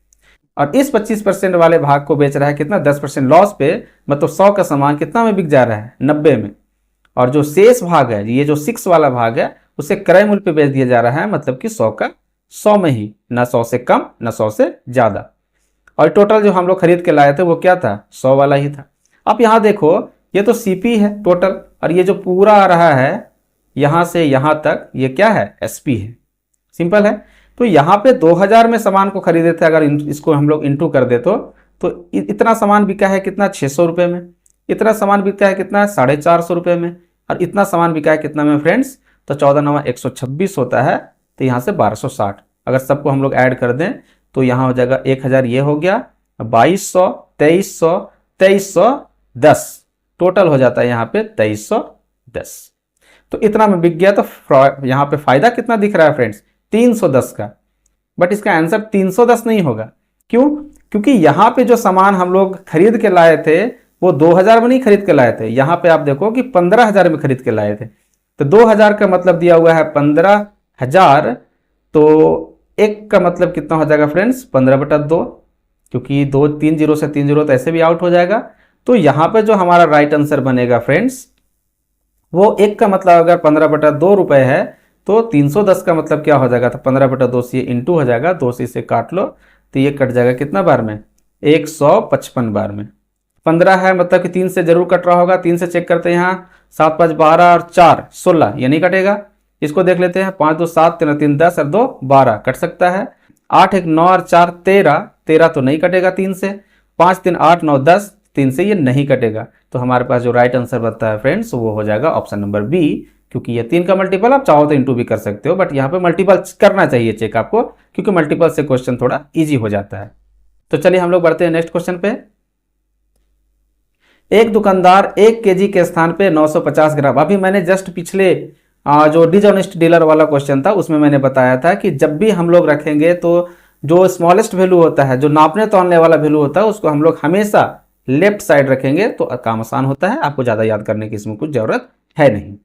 और इस 25% वाले भाग को बेच रहा है कितना, 10% लॉस पे, मतलब 100 का सामान कितना में बिक जा रहा है, 90 में। और जो शेष भाग है, ये जो 6 वाला भाग है, उसे क्रय मूल्य पे बेच दिया जा रहा है, मतलब कि 100 का 100 में ही, ना 100 से कम ना 100 से ज्यादा। और टोटल जो हम लोग खरीद के लाए थे वो क्या था, 100 वाला ही था। अब यहाँ देखो, ये तो सीपी है टोटल, और ये जो पूरा आ रहा है यहां से यहां तक, ये क्या है, एसपी है। सिंपल है। तो यहाँ पे 2000 में सामान को खरीदे थे, अगर इसको हम लोग इंटू कर दे तो इतना सामान बिका है कितना, 600 रुपये में। इतना सामान बिका है कितना, 450 रुपये में। और इतना सामान बिका है कितना में फ्रेंड्स, तो 14 9 126 होता है, तो यहाँ से 1260। अगर सबको हम लोग ऐड कर दें तो यहाँ हो जाएगा 1000, ये हो गया 2200, 2300, 2310, टोटल हो जाता है यहाँ पे 2310। तो इतना में बिक गया। तो यहाँ पे फायदा कितना दिख रहा है फ्रेंड्स, 310 का। बट इसका आंसर 310 नहीं होगा। क्यों? क्योंकि यहाँ पे जो सामान हम लोग खरीद के लाए थे वो 2000 में नहीं खरीद के लाए थे, यहाँ पे आप देखो कि 15000 में खरीद के लाए थे। तो 2000 का मतलब दिया हुआ है 15000, तो एक का मतलब कितना हो जाएगा फ्रेंड्स, 15/2, क्योंकि 2 3 0 से 3 0 तो ऐसे भी आउट हो जाएगा। तो यहाँ पे जो हमारा राइट आंसर बनेगा फ्रेंड्स, वो एक का मतलब अगर 15/2 रुपए है, तो 310 का मतलब क्या हो जाएगा, तो 15/2 से इंटू हो जाएगा, 2 से इसे काट लो तो ये कट जाएगा कितना बार में, 155 बार में। 15 है मतलब कि 3 से जरूर कट रहा होगा, 3 से चेक करते हैं। यहाँ 7 5 12 और 4 16, ये नहीं कटेगा। इसको देख लेते हैं, 5 2 7, 3 3 10 और 2 12, कट सकता है। 8 1 9 और 4 13, 13 तो नहीं कटेगा 3 से। 5 3 8 9 10, 3 से ये नहीं कटेगा। तो हमारे पास जो राइट आंसर बनता है फ्रेंड्स, वो हो जाएगा ऑप्शन नंबर बी, क्योंकि ये 3 का मल्टीपल आप चाहो तो इंटू भी कर सकते हो, बट यहाँ पे मल्टीपल करना चाहिए चेक आपको, क्योंकि मल्टीपल से क्वेश्चन थोड़ा इजी हो जाता है। तो चलिए हम लोग बढ़ते हैं नेक्स्ट क्वेश्चन पे। एक दुकानदार 1 केजी के स्थान पे 950 ग्राम, अभी मैंने जस्ट पिछले जो डिसऑनेस्ट डीलर वाला क्वेश्चन था उसमें मैंने बताया था कि जब भी हम लोग रखेंगे तो जो स्मॉलेस्ट वैल्यू होता है, जो नापने तोलने वाला वैल्यू होता है, उसको हम लोग हमेशा लेफ्ट साइड रखेंगे तो काम आसान होता है। आपको ज़्यादा याद करने की इसमें कुछ ज़रूरत है नहीं।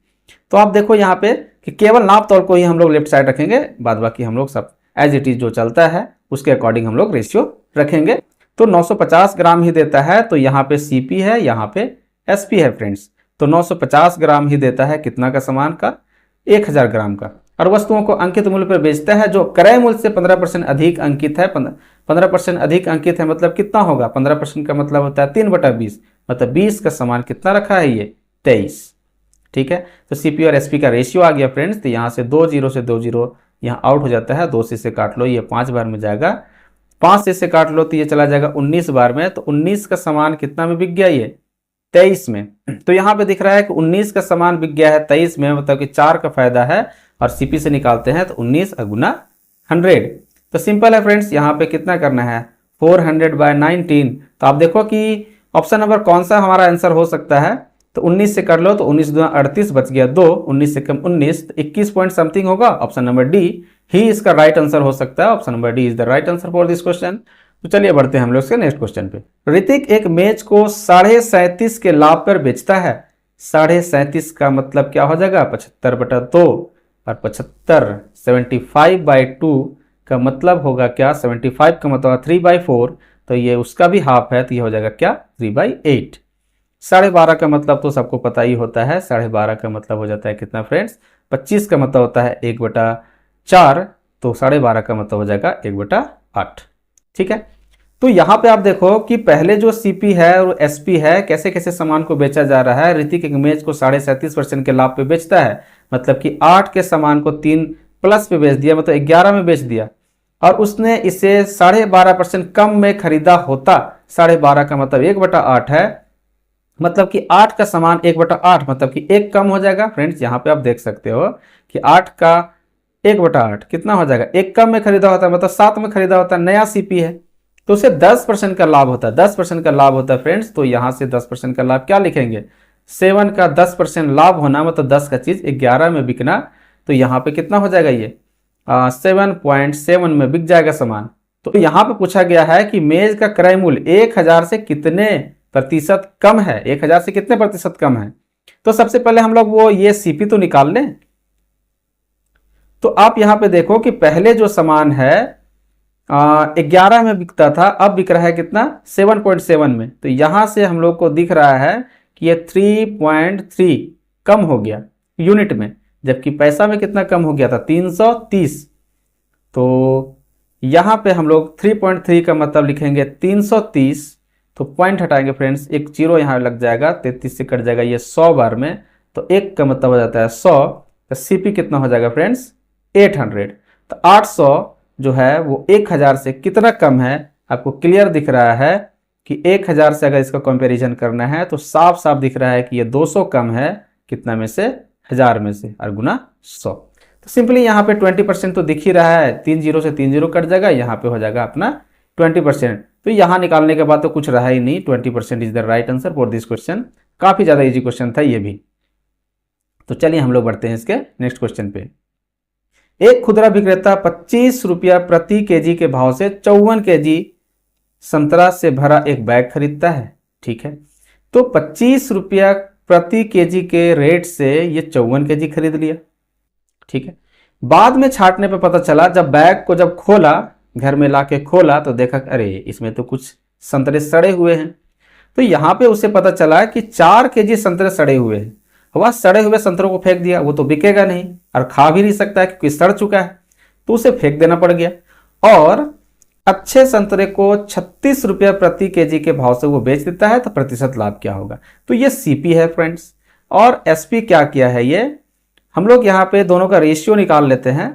तो आप देखो यहाँ पे कि केवल नाप तोल को ही हम लोग लेफ्ट साइड रखेंगे, बाद बाकी हम लोग सब एज इट इज जो चलता है उसके अकॉर्डिंग हम लोग रेशियो रखेंगे। तो 950 ग्राम ही देता है, तो यहाँ पे सीपी है, यहाँ पे एसपी है फ्रेंड्स। तो 950 ग्राम ही देता है कितना का सामान का, 1000 ग्राम का। और वस्तुओं को अंकित मूल्य पर बेचता है जो क्रय मूल्य से 15% अधिक अंकित है। 15% अधिक अंकित है मतलब कितना होगा, 15% का मतलब होता है 3/20, मतलब 20 का सामान कितना रखा है, ये 23। ठीक है, तो सीपी और एसपी का रेशियो आ गया फ्रेंड्स। तो यहाँ से 2 0 से 2 0 यहाँ आउट हो जाता है, 2 से इसे काट लो, ये 5 बार में जाएगा। 5 से इसे काट लो तो ये चला जाएगा 19 बार में। तो 19 का सामान कितना में बिक गया, ये 23 में। तो यहाँ पे दिख रहा है कि 19 का सामान बिक गया है 23 में, मतलब कि 4 का फायदा है। और सीपी से निकालते हैं तो 19 गुना 100। तो सिंपल है फ्रेंड्स, यहाँ पे कितना करना है, 400/19। तो आप देखो कि ऑप्शन नंबर कौन सा हमारा आंसर हो सकता है। तो 19 से कर लो तो 19 दूना 38, बच गया 2, 19 से कम 19, तो 21 पॉइंट समथिंग होगा। ऑप्शन नंबर डी ही इसका राइट आंसर हो सकता है। Option number D is the right answer for this question. तो चलिए बढ़ते हैं हम लोग इसके नेक्स्ट क्वेश्चन पे। ऋतिक एक मेज को 37.5 के लाभ पर बेचता है। 37.5 का मतलब क्या हो जाएगा, 75/2, और 75 75/2 का मतलब होगा क्या, 75 का मतलब 3/4, तो ये उसका भी हाफ है, तो ये हो जाएगा क्या, 3/8। 12.5 का मतलब तो सबको पता ही होता है, 12.5 का मतलब हो जाता है कितना फ्रेंड्स, 25 का मतलब होता है 1/4, तो 12.5 का मतलब हो जाएगा 1/8। ठीक है, तो यहाँ पे आप देखो कि पहले जो सीपी है और एसपी है, कैसे कैसे सामान को बेचा जा रहा है। ऋतिक एक मेज को 37.5% के लाभ पे बेचता है, मतलब कि 8 के सामान को 3 प्लस पे बेच दिया, मतलब 11 में बेच दिया। और उसने इसे 12.5% कम में खरीदा होता। 12.5 का मतलब 1/8 है, मतलब कि 8 का सामान 1/8, मतलब कि 1 कम हो जाएगा फ्रेंड्स। यहाँ पे आप देख सकते हो कि 8 का 1/8 कितना हो जाएगा, 1 कम में खरीदा होता है, मतलब 7 में खरीदा होता है, नया सीपी है, तो उसे 10% का लाभ होता है। 10% का लाभ होता है फ्रेंड्स। तो यहाँ से 10% का लाभ क्या लिखेंगे, 7 का 10% लाभ होना, मतलब 10 का चीज़ 11 में बिकना, तो यहाँ पे कितना हो जाएगा, ये 7.7 में बिक जाएगा सामान। तो यहाँ पे पूछा गया है कि मेज का क्रय मूल्य 1000 से कितने प्रतिशत कम है, 1000 से कितने प्रतिशत कम है। तो सबसे पहले हम लोग वो ये सीपी तो निकाल लें। तो आप यहाँ पे देखो कि पहले जो सामान है 11 में बिकता था, अब बिक रहा है कितना, 7.7 में। तो यहाँ से हम लोग को दिख रहा है कि ये 3.3 कम हो गया यूनिट में, जबकि पैसा में कितना कम हो गया था, 330। तो यहाँ पे हम लोग 3.3 का मतलब लिखेंगे 330, तो पॉइंट हटाएंगे फ्रेंड्स, एक जीरो यहाँ लग जाएगा, 33 से कट जाएगा ये 100 बार में, तो एक का मतलब हो जाता है 100। तो सीपी कितना हो जाएगा फ्रेंड्स, 800। तो 800 जो है वो 1000 से कितना कम है, आपको क्लियर दिख रहा है कि 1000 से अगर इसका कंपैरिजन करना है तो साफ साफ दिख रहा है कि ये 200 कम है, कितना में से, 1000 में से, और गुना 100। तो सिंपली यहाँ पे 20% तो दिख ही रहा है, 3 जीरो से 3 जीरो कट जाएगा, यहाँ पे हो जाएगा अपना 20%। तो यहाँ निकालने के बाद तो कुछ रहा ही नहीं, 20% is the right answer for this question. काफी ज्यादा इजी क्वेश्चन था ये भी। तो चलिए हम लोग बढ़ते हैं इसके नेक्स्ट क्वेश्चन पे। एक खुदरा विक्रेता 25 रुपया प्रति केजी के भाव से 54 केजी संतरा से भरा एक बैग खरीदता है, ठीक है। तो 25 रुपया प्रति केजी के रेट से ये 54 केजी खरीद लिया, ठीक है। बाद में छांटने पे पता चला, जब बैग को जब खोला, घर में लाके खोला, तो देखा अरे इसमें तो कुछ संतरे सड़े हुए हैं। तो यहाँ पे उसे पता चला कि 4 केजी संतरे सड़े हुए हैं। वह सड़े हुए संतरों को फेंक दिया, वो तो बिकेगा नहीं और खा भी नहीं सकता है क्योंकि सड़ चुका है, तो उसे फेंक देना पड़ गया। और अच्छे संतरे को 36 रुपया प्रति केजी के भाव से वो बेच देता है, तो प्रतिशत लाभ क्या होगा। तो ये सीपी है फ्रेंड्स। और एसपी क्या किया है, ये हम लोग यहाँ पे दोनों का रेशियो निकाल लेते हैं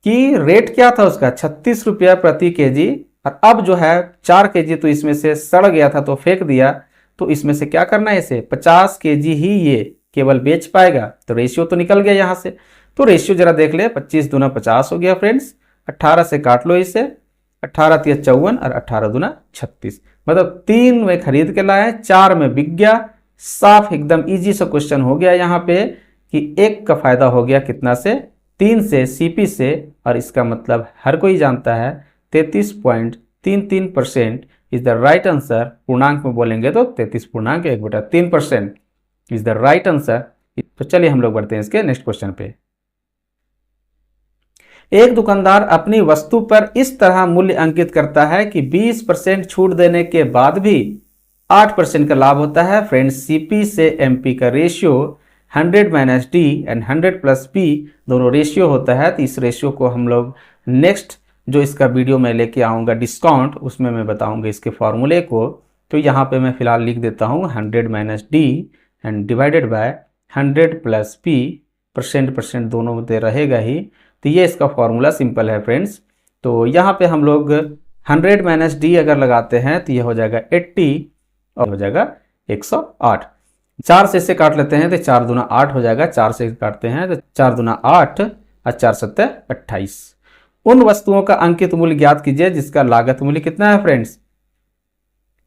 कि रेट क्या था उसका, 36 रुपया प्रति केजी, और अब जो है 4 केजी तो इसमें से सड़ गया था तो फेंक दिया, तो इसमें से क्या करना है, इसे 50 केजी ही ये केवल बेच पाएगा। तो रेशियो तो निकल गया यहाँ से। तो रेशियो जरा देख ले, 25 दूना 50 हो गया फ्रेंड्स, 18 से काट लो इसे, 18 तिया 54 और 18 दूना 36, मतलब 3 में खरीद के लाए, 4 में बिक गया। साफ एकदम इजी सा क्वेश्चन हो गया यहाँ पे कि एक का फायदा हो गया कितना से, 3 से, सीपी से। और इसका मतलब हर कोई जानता है 33.33% इज द राइट आंसर। पूर्णांक में बोलेंगे तो 33.1/3% इज द राइट आंसर। तो चलिए हम लोग बढ़ते हैं इसके नेक्स्ट क्वेश्चन पे। एक दुकानदार अपनी वस्तु पर इस तरह मूल्य अंकित करता है कि 20% छूट देने के बाद भी 8% का लाभ होता है। फ्रेंड्स, सीपी से एमपी का रेशियो 100 - D एंड 100 + P दोनों रेशियो होता है। तो इस रेशियो को हम लोग नेक्स्ट जो इसका वीडियो मैं लेके आऊँगा डिस्काउंट, उसमें मैं बताऊँगा इसके फॉर्मूले को। तो यहाँ पे मैं फिलहाल लिख देता हूँ 100 - D and divided by 100 + P, percent दोनों में रहेगा ही। तो ये इसका फॉर्मूला सिंपल है फ्रेंड्स। तो यहाँ पे हम लोग 100 - D अगर लगाते हैं तो ये हो जाएगा 80 और हो जाएगा 108। 4 से इसे काट लेते हैं तो 4 दूना 8 हो जाएगा, 4 से काटते हैं तो 4 दूना 8 और 4 सत्ते 28। उन वस्तुओं का अंकित मूल्य ज्ञात कीजिए जिसका लागत मूल्य कितना है फ्रेंड्स,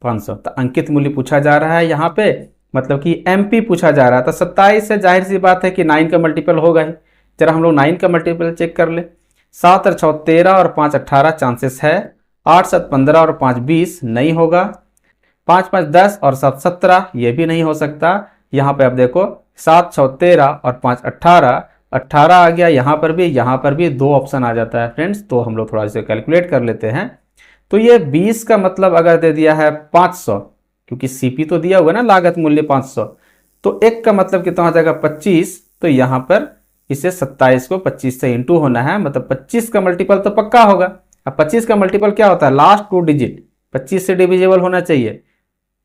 500। तो अंकित मूल्य पूछा जा रहा है यहाँ पे, मतलब कि एमपी पूछा जा रहा है। तो 27 से जाहिर सी बात है कि 9 का मल्टीपल होगा ही। जरा हम लोग 9 का मल्टीपल चेक कर ले। 7 और 6 13 और 5 18 चांसेस है। 8 7 15 और 5 20 नहीं होगा। 5 5 10 और 7 17 ये भी नहीं हो सकता। यहाँ पे आप देखो 7 6 13 और 5 18 18 आ गया। यहाँ पर भी 2 ऑप्शन आ जाता है फ्रेंड्स। तो हम लोग थोड़ा सा कैलकुलेट कर लेते हैं। तो ये 20 का मतलब अगर दे दिया है 500, क्योंकि सीपी तो दिया हुआ ना लागत मूल्य 500, तो एक का मतलब कितना हो जाएगा 25। तो यहाँ पर इसे 27 को 25 से इंटू होना है, मतलब 25 का मल्टीपल तो पक्का होगा। अब 25 का मल्टीपल क्या होता है, लास्ट 2 डिजिट 25 से डिविजिबल होना चाहिए।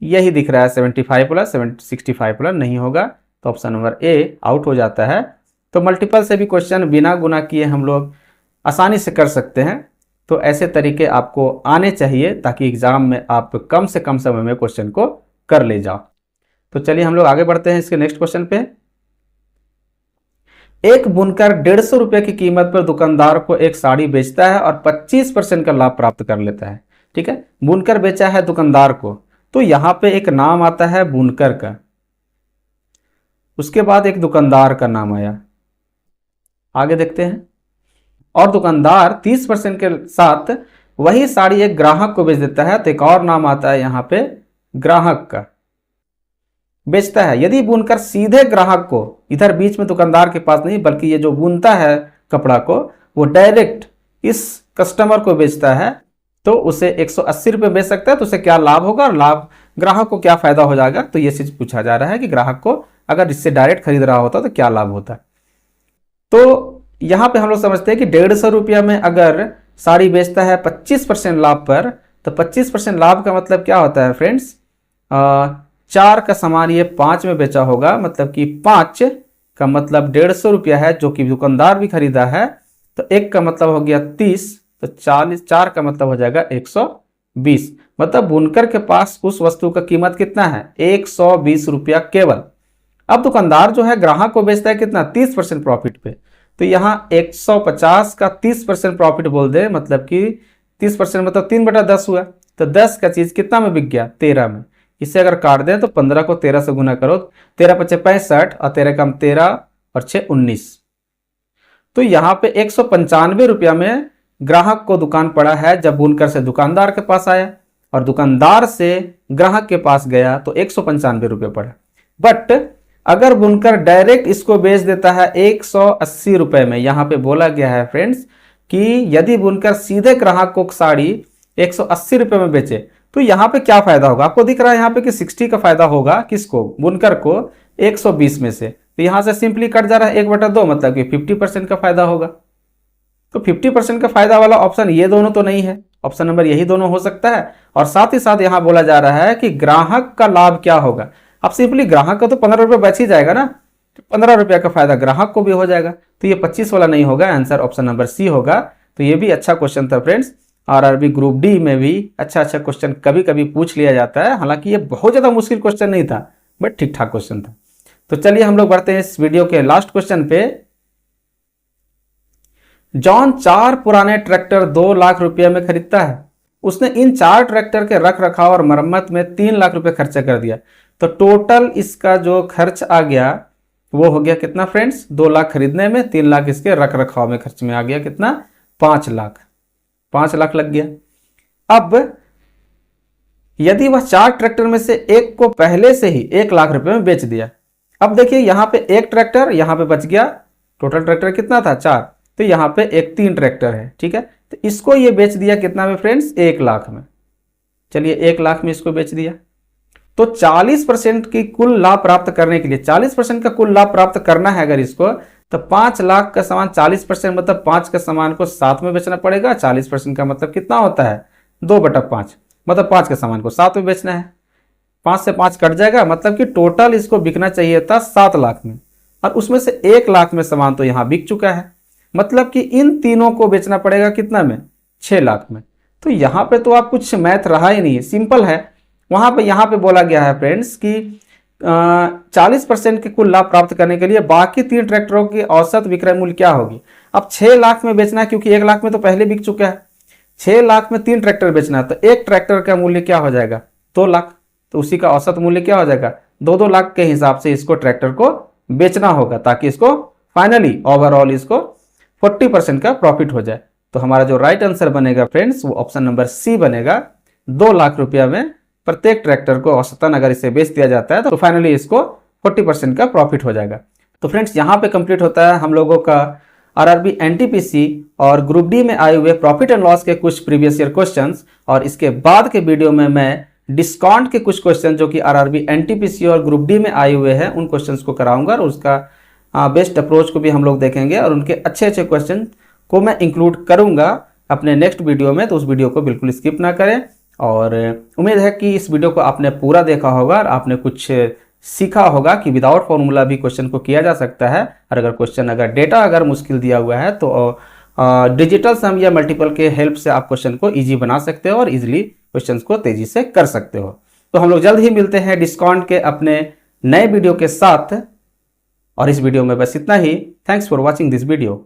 यही दिख रहा है 75 प्लस 65 प्लस नहीं होगा, तो ऑप्शन नंबर ए आउट हो जाता है। तो मल्टीपल से भी क्वेश्चन बिना गुना किए हम लोग आसानी से कर सकते हैं। तो ऐसे तरीके आपको आने चाहिए ताकि एग्जाम में आप कम से कम समय में क्वेश्चन को कर ले जाओ। तो चलिए हम लोग आगे बढ़ते हैं इसके नेक्स्ट क्वेश्चन पे। एक बुनकर 150 रुपये की कीमत पर दुकानदार को एक साड़ी बेचता है और 25% का लाभ प्राप्त कर लेता है। ठीक है, बुनकर बेचा है दुकानदार को, तो यहाँ पे एक नाम आता है बुनकर का। उसके बाद एक दुकानदार का नाम आया, आगे देखते हैं। और दुकानदार 30% के साथ वही साड़ी एक ग्राहक को बेच देता है, तो एक और नाम आता है यहाँ पे ग्राहक का, बेचता है। यदि बुनकर सीधे ग्राहक को, इधर बीच में दुकानदार के पास नहीं, बल्कि ये जो बुनता है कपड़ा को वो डायरेक्ट इस कस्टमर को बेचता है, तो उसे 180 रुपये बेच सकता है। तो उसे क्या लाभ होगा और लाभ ग्राहक को क्या फायदा हो जाएगा, तो ये चीज पूछा जा रहा है कि ग्राहक को अगर इससे डायरेक्ट खरीद रहा होता तो क्या लाभ होता। तो यहां पे हम लोग समझते हैं कि 150 रुपया में अगर साड़ी बेचता है 25% लाभ पर, तो 25% लाभ का मतलब क्या होता है फ्रेंड्स, 4 का सामान ये 5 में बेचा होगा, मतलब कि 5 का मतलब 150 रुपया है जो कि दुकानदार भी खरीदा है, तो 1 का मतलब हो गया 30, तो 40, 4 का मतलब हो जाएगा 120। मतलब बुनकर के पास उस वस्तु का कीमत कितना है, 120 रुपया केवल। अब दुकानदार जो है ग्राहक को बेचता है कितना, 30% प्रॉफिट पे, तो यहाँ 150 का 30% प्रॉफिट बोल दे, मतलब कि 30% मतलब 3/10 हुआ। तो 10 का चीज कितना में बिक गया, 13 में। इसे अगर काट दें तो 15 को 13 से गुना करो, 13 × 5 = 65 और 13 कम 13 और 6 19। तो यहाँ पे 195 रुपया में ग्राहक को दुकान पड़ा है जब बुनकर से दुकानदार के पास आया, और दुकानदार से ग्राहक के पास गया तो 195 रुपये पड़ा। बट अगर बुनकर डायरेक्ट इसको बेच देता है 180 रुपये में, यहाँ पे बोला गया है फ्रेंड्स कि यदि बुनकर सीधे ग्राहक को साड़ी 180 रुपये में बेचे, तो यहाँ पे क्या फायदा होगा, आपको दिख रहा है यहाँ पे कि 60 का फायदा होगा किसको, बुनकर को 120 में से। तो यहाँ से सिंपली कट जा रहा है 1/2, मतलब कि 50% का फायदा होगा। तो 50% का फायदा वाला ऑप्शन ये दोनों तो नहीं है, ऑप्शन नंबर यही दोनों हो सकता है। और साथ ही साथ यहाँ बोला जा रहा है कि ग्राहक का लाभ क्या होगा। अब सिंपली ग्राहक का तो 15 रुपये बच ही जाएगा ना, 15 रुपये का फायदा ग्राहक को भी हो जाएगा, तो ये 25 वाला नहीं होगा, आंसर ऑप्शन नंबर सी होगा। तो ये भी अच्छा क्वेश्चन था फ्रेंड्स। आरआरबी ग्रुप डी में भी अच्छा क्वेश्चन कभी कभी पूछ लिया जाता है, हालांकि ये बहुत ज्यादा मुश्किल क्वेश्चन नहीं था, बट ठीक ठाक क्वेश्चन था। तो चलिए हम लोग बढ़ते हैं इस वीडियो के लास्ट क्वेश्चन पे। जॉन 4 पुराने ट्रैक्टर 2 लाख रुपये में खरीदता है। उसने इन 4 ट्रैक्टर के रख रखाव और मरम्मत में 3 लाख रुपए खर्चा कर दिया। तो टोटल इसका जो खर्च आ गया वो हो गया कितना फ्रेंड्स, 2 लाख खरीदने में, 3 लाख इसके रख रखाव में खर्च में आ गया कितना, 5 लाख। 5 लाख लग गया। अब यदि वह 4 ट्रैक्टर में से एक को पहले से ही 1 लाख रुपए में बेच दिया। अब देखिए यहाँ पे एक ट्रैक्टर यहाँ पे बच गया, टोटल ट्रैक्टर कितना था 4, तो यहाँ पे एक 3 ट्रैक्टर है, ठीक है। तो इसको ये बेच दिया कितना में फ्रेंड्स, 1 लाख में। चलिए 1 लाख में इसको बेच दिया। तो 40% की कुल लाभ प्राप्त करने के लिए, 40% का कुल लाभ प्राप्त करना है अगर इसको, तो 5 लाख का सामान 40% मतलब 5 का सामान को 7 में बेचना पड़ेगा। 40% का मतलब कितना होता है, 2/5, मतलब 5 के सामान को 7 में बेचना है। 5 से 5 कट जाएगा, मतलब कि टोटल इसको बिकना चाहिए था 7 लाख में, और उसमें से 1 लाख में सामान तो यहाँ बिक चुका है, मतलब कि इन तीनों को बेचना पड़ेगा कितना में, 6 लाख में। तो यहाँ पे तो आप कुछ मैथ रहा ही नहीं है, सिंपल है। वहां पे यहाँ पे बोला गया है फ्रेंड्स कि 40% के कुल लाभ प्राप्त करने के लिए बाकी 3 ट्रैक्टरों की औसत विक्रय मूल्य क्या होगी। अब 6 लाख में बेचना है, क्योंकि 1 लाख में तो पहले बिक चुका है। 6 लाख में 3 ट्रैक्टर बेचना है, तो एक ट्रैक्टर का मूल्य क्या हो जाएगा, 2 लाख। तो उसी का औसत मूल्य क्या हो जाएगा, 2-2 लाख के हिसाब से इसको ट्रैक्टर को बेचना होगा, ताकि इसको फाइनली ओवरऑल इसको 40% का प्रॉफिट हो जाए। तो हमारा जो राइट आंसर बनेगा फ्रेंड्स वो ऑप्शन नंबर सी बनेगा। 2 लाख रुपया में प्रत्येक ट्रैक्टर को औसतन अगर इसे बेच दिया जाता है तो फाइनली इसको 40% का प्रॉफिट हो जाएगा। तो फ्रेंड्स यहाँ पे कंप्लीट होता है हम लोगों का आरआरबी एनटीपीसी और ग्रुप डी में आए हुए प्रॉफिट एंड लॉस के कुछ प्रीवियस ईयर क्वेश्चंस, और इसके बाद के वीडियो में मैं डिस्काउंट के कुछ क्वेश्चन जो कि आरआरबी एनटीपीसी और ग्रुप डी में आए हुए हैं उन क्वेश्चंस को कराऊंगा, और उसका बेस्ट अप्रोच को भी हम लोग देखेंगे, और उनके अच्छे क्वेश्चन को मैं इंक्लूड करूंगा अपने नेक्स्ट वीडियो में। तो उस वीडियो को बिल्कुल स्किप ना करें, और उम्मीद है कि इस वीडियो को आपने पूरा देखा होगा और आपने कुछ सीखा होगा कि विदाउट फॉर्मूला भी क्वेश्चन को किया जा सकता है। और अगर क्वेश्चन डेटा अगर मुश्किल दिया हुआ है तो डिजिटल सम या मल्टीपल के हेल्प से आप क्वेश्चन को ईजी बना सकते हो और इजीली क्वेश्चन को तेजी से कर सकते हो। तो हम लोग जल्द ही मिलते हैं डिस्काउंट के अपने नए वीडियो के साथ, और इस वीडियो में बस इतना ही। Thanks for watching this video.